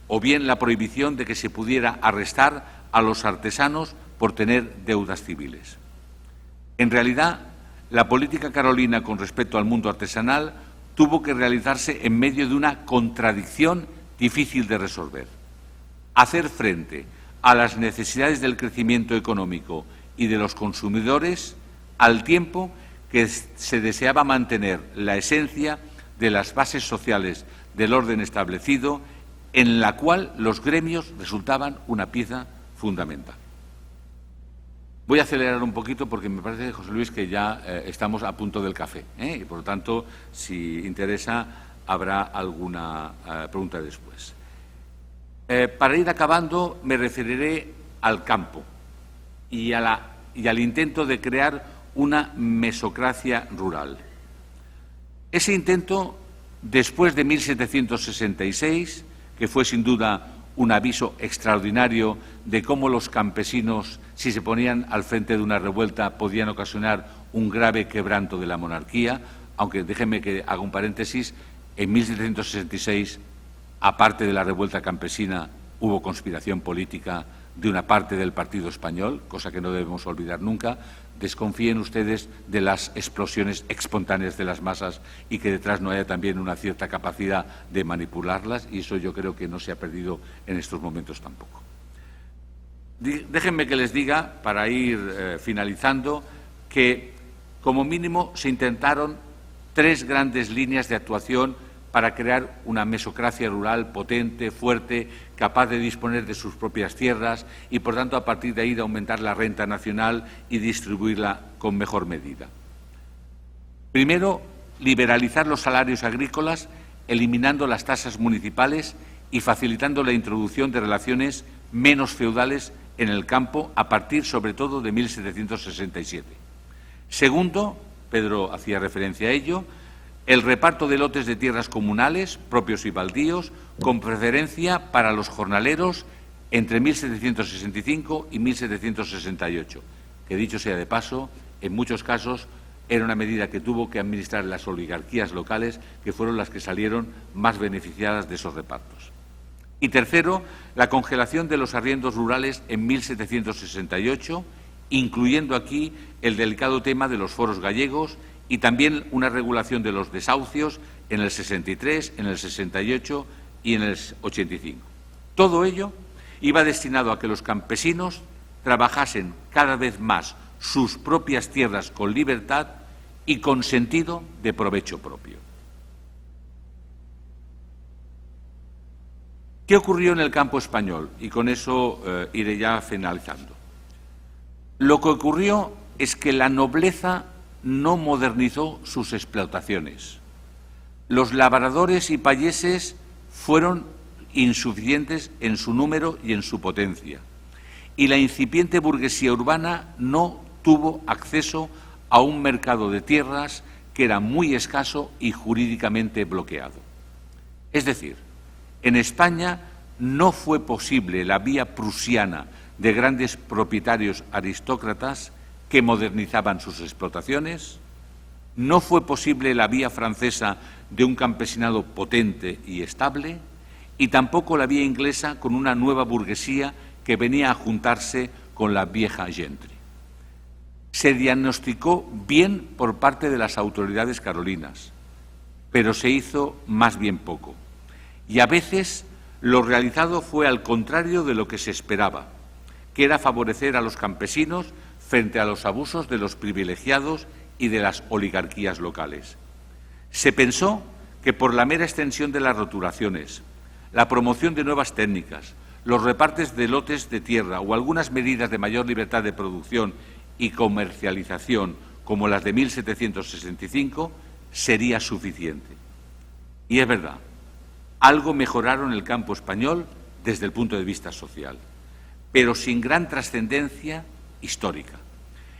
o bien la prohibición de que se pudiera arrestar a los artesanos por tener deudas civiles. En realidad, la política carolina con respecto al mundo artesanal tuvo que realizarse en medio de una contradicción difícil de resolver. Hacer frente a las necesidades del crecimiento económico y de los consumidores al tiempo que se deseaba mantener la esencia de las bases sociales del orden establecido en la cual los gremios resultaban una pieza fundamental. Voy a acelerar un poquito porque me parece, José Luis, que ya estamos a punto del café, y por lo tanto, si interesa, habrá alguna pregunta después. Para ir acabando, me referiré al campo y al intento de crear una mesocracia rural. Ese intento, después de 1766, que fue sin duda un aviso extraordinario de cómo los campesinos, si se ponían al frente de una revuelta, podían ocasionar un grave quebranto de la monarquía, aunque déjenme que haga un paréntesis, en 1766, aparte de la revuelta campesina, hubo conspiración política de una parte del Partido Español, cosa que no debemos olvidar nunca. Desconfíen ustedes de las explosiones espontáneas de las masas y que detrás no haya también una cierta capacidad de manipularlas, y eso yo creo que no se ha perdido en estos momentos tampoco. Déjenme que les diga, para ir finalizando, que como mínimo se intentaron 3 grandes líneas de actuación para crear una mesocracia rural potente, fuerte, capaz de disponer de sus propias tierras y, por tanto, a partir de ahí de aumentar la renta nacional y distribuirla con mejor medida. Primero, liberalizar los salarios agrícolas, eliminando las tasas municipales y facilitando la introducción de relaciones menos feudales en el campo a partir, sobre todo, de 1767. Segundo, Pedro hacía referencia a ello, el reparto de lotes de tierras comunales, propios y baldíos, con preferencia para los jornaleros entre 1765 y 1768, que, dicho sea de paso, en muchos casos era una medida que tuvo que administrar las oligarquías locales, que fueron las que salieron más beneficiadas de esos repartos. Y tercero, la congelación de los arriendos rurales en 1768, incluyendo aquí el delicado tema de los foros gallegos, y también una regulación de los desahucios en el 63, en el 68 y en el 85. Todo ello iba destinado a que los campesinos trabajasen cada vez más sus propias tierras con libertad y con sentido de provecho propio. ¿Qué ocurrió en el campo español? Y con eso iré ya finalizando. Lo que ocurrió es que la nobleza no modernizó sus explotaciones. Los labradores y payeses fueron insuficientes en su número y en su potencia, y la incipiente burguesía urbana no tuvo acceso a un mercado de tierras que era muy escaso y jurídicamente bloqueado. Es decir, en España no fue posible la vía prusiana de grandes propietarios aristócratas que modernizaban sus explotaciones, no fue posible la vía francesa de un campesinado potente y estable, y tampoco la vía inglesa con una nueva burguesía que venía a juntarse con la vieja gentry. Se diagnosticó bien por parte de las autoridades carolinas, pero se hizo más bien poco. Y a veces lo realizado fue al contrario de lo que se esperaba, que era favorecer a los campesinos frente a los abusos de los privilegiados y de las oligarquías locales. Se pensó que por la mera extensión de las roturaciones, la promoción de nuevas técnicas, los repartes de lotes de tierra o algunas medidas de mayor libertad de producción y comercialización, como las de 1765, sería suficiente. Y es verdad, algo mejoraron el campo español desde el punto de vista social, pero sin gran trascendencia histórica.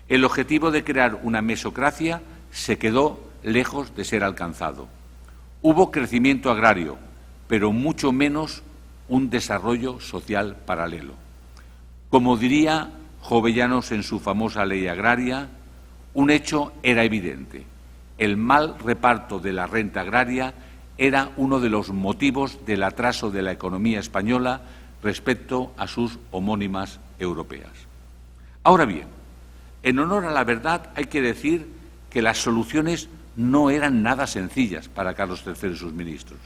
El objetivo de crear una mesocracia se quedó lejos de ser alcanzado. Hubo crecimiento agrario, pero mucho menos un desarrollo social paralelo. Como diría Jovellanos en su famosa Ley Agraria, un hecho era evidente: el mal reparto de la renta agraria era uno de los motivos del atraso de la economía española respecto a sus homónimas europeas. Ahora bien, en honor a la verdad hay que decir que las soluciones no eran nada sencillas para Carlos III y sus ministros.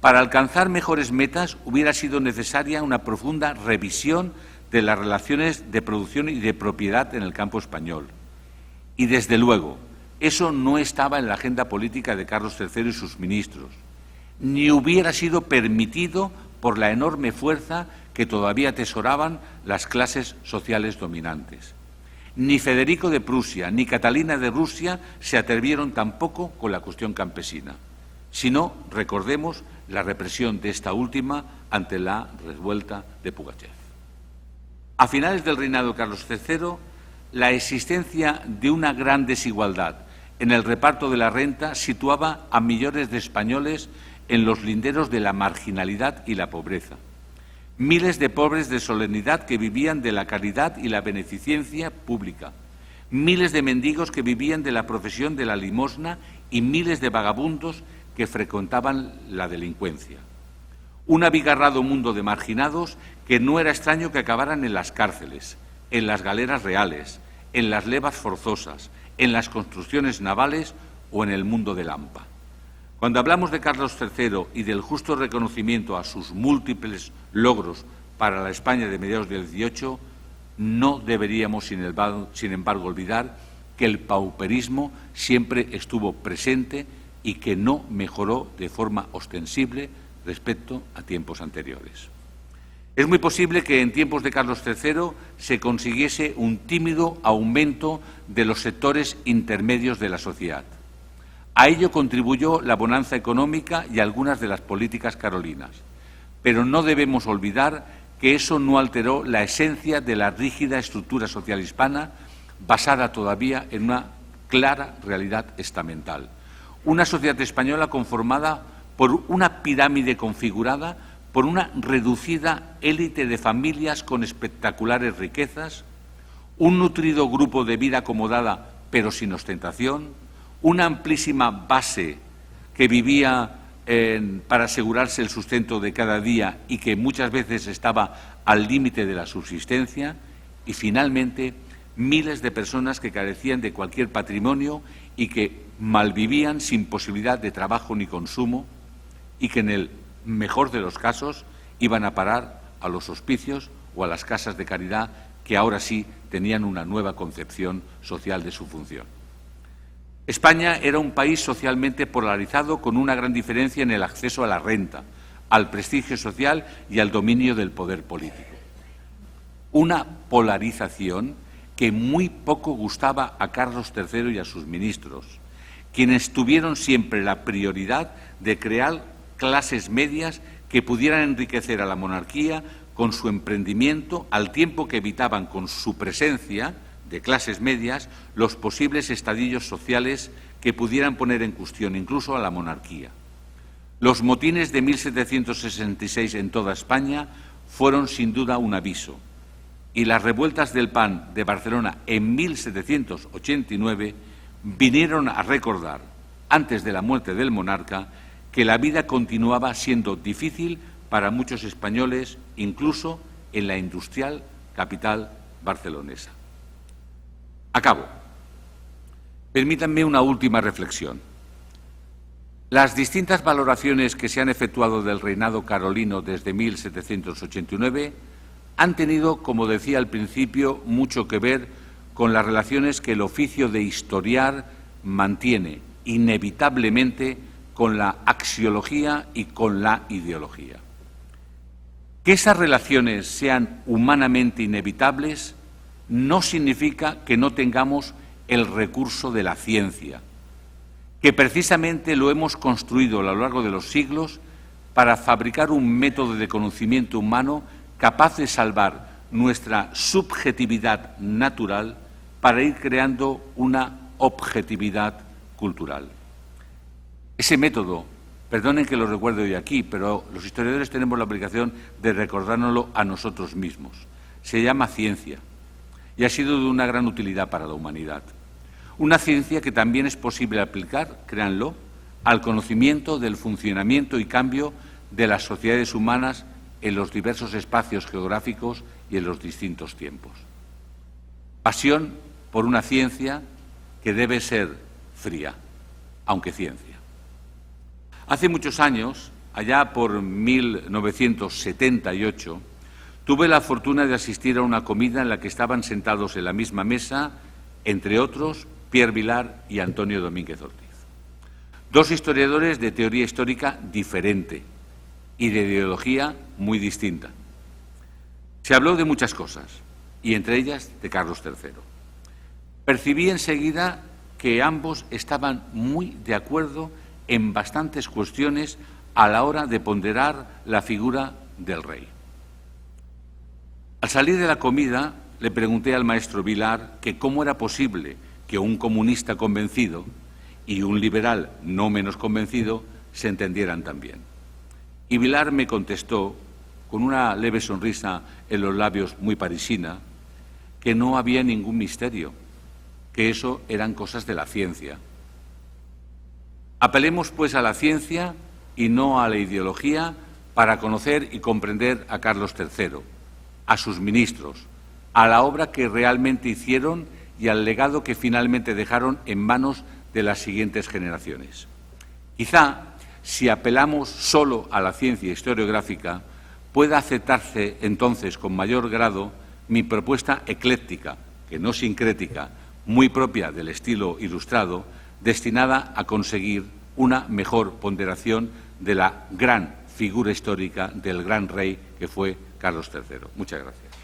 Para alcanzar mejores metas hubiera sido necesaria una profunda revisión de las relaciones de producción y de propiedad en el campo español. Y, desde luego, eso no estaba en la agenda política de Carlos III y sus ministros, ni hubiera sido permitido por la enorme fuerza que todavía atesoraban las clases sociales dominantes. Ni Federico de Prusia ni Catalina de Rusia se atrevieron tampoco con la cuestión campesina. Si no, recordemos la represión de esta última ante la revuelta de Pugachev. A finales del reinado de Carlos III, la existencia de una gran desigualdad en el reparto de la renta situaba a millones de españoles en los linderos de la marginalidad y la pobreza. Miles de pobres de solemnidad que vivían de la caridad y la beneficencia pública. Miles de mendigos que vivían de la profesión de la limosna y miles de vagabundos que frecuentaban la delincuencia. Un abigarrado mundo de marginados que no era extraño que acabaran en las cárceles, en las galeras reales, en las levas forzosas, en las construcciones navales o en el mundo del hampa. Cuando hablamos de Carlos III y del justo reconocimiento a sus múltiples logros para la España de mediados del XVIII, no deberíamos, sin embargo, olvidar que el pauperismo siempre estuvo presente y que no mejoró de forma ostensible respecto a tiempos anteriores. Es muy posible que en tiempos de Carlos III se consiguiese un tímido aumento de los sectores intermedios de la sociedad. A ello contribuyó la bonanza económica y algunas de las políticas carolinas. Pero no debemos olvidar que eso no alteró la esencia de la rígida estructura social hispana, basada todavía en una clara realidad estamental. Una sociedad española conformada por una pirámide configurada por una reducida élite de familias con espectaculares riquezas, un nutrido grupo de vida acomodada pero sin ostentación, una amplísima base que vivía para asegurarse el sustento de cada día y que muchas veces estaba al límite de la subsistencia, y finalmente miles de personas que carecían de cualquier patrimonio y que malvivían sin posibilidad de trabajo ni consumo y que en el mejor de los casos iban a parar a los hospicios o a las casas de caridad que ahora sí tenían una nueva concepción social de su función. España era un país socialmente polarizado con una gran diferencia en el acceso a la renta, al prestigio social y al dominio del poder político. Una polarización que muy poco gustaba a Carlos III y a sus ministros, quienes tuvieron siempre la prioridad de crear clases medias que pudieran enriquecer a la monarquía con su emprendimiento, al tiempo que evitaban con su presencia de clases medias los posibles estadillos sociales que pudieran poner en cuestión incluso a la monarquía. Los motines de 1766 en toda España fueron sin duda un aviso, y las revueltas del PAN de Barcelona en 1789 vinieron a recordar, antes de la muerte del monarca, que la vida continuaba siendo difícil para muchos españoles, incluso en la industrial capital barcelonesa. Acabo. Permítanme una última reflexión. Las distintas valoraciones que se han efectuado del reinado carolino desde 1789 han tenido, como decía al principio, mucho que ver con las relaciones que el oficio de historiar mantiene inevitablemente con la axiología y con la ideología. Que esas relaciones sean humanamente inevitables no significa que no tengamos el recurso de la ciencia, que precisamente lo hemos construido a lo largo de los siglos para fabricar un método de conocimiento humano capaz de salvar nuestra subjetividad natural para ir creando una objetividad cultural. Ese método, perdonen que lo recuerde hoy aquí, pero los historiadores tenemos la obligación de recordárnoslo a nosotros mismos. Se llama ciencia y ha sido de una gran utilidad para la humanidad. Una ciencia que también es posible aplicar, créanlo, al conocimiento del funcionamiento y cambio de las sociedades humanas en los diversos espacios geográficos y en los distintos tiempos. Pasión por una ciencia que debe ser fría, aunque ciencia. Hace muchos años, allá por 1978, tuve la fortuna de asistir a una comida en la que estaban sentados en la misma mesa, entre otros, Pierre Vilar y Antonio Domínguez Ortiz. Dos historiadores de teoría histórica diferente y de ideología muy distinta. Se habló de muchas cosas, y entre ellas de Carlos III. Percibí enseguida que ambos estaban muy de acuerdo en bastantes cuestiones a la hora de ponderar la figura del rey. Al salir de la comida, le pregunté al maestro Vilar que cómo era posible que un comunista convencido y un liberal no menos convencido se entendieran tan bien. Y Vilar me contestó, con una leve sonrisa en los labios muy parisina, que no había ningún misterio, que eso eran cosas de la ciencia. Apelemos, pues, a la ciencia y no a la ideología para conocer y comprender a Carlos III, a sus ministros, a la obra que realmente hicieron y al legado que finalmente dejaron en manos de las siguientes generaciones. Quizá, si apelamos solo a la ciencia historiográfica, pueda aceptarse entonces con mayor grado mi propuesta ecléctica, que no sincrética, muy propia del estilo ilustrado, destinada a conseguir una mejor ponderación de la gran figura histórica del gran rey que fue Carlos III. Muchas gracias.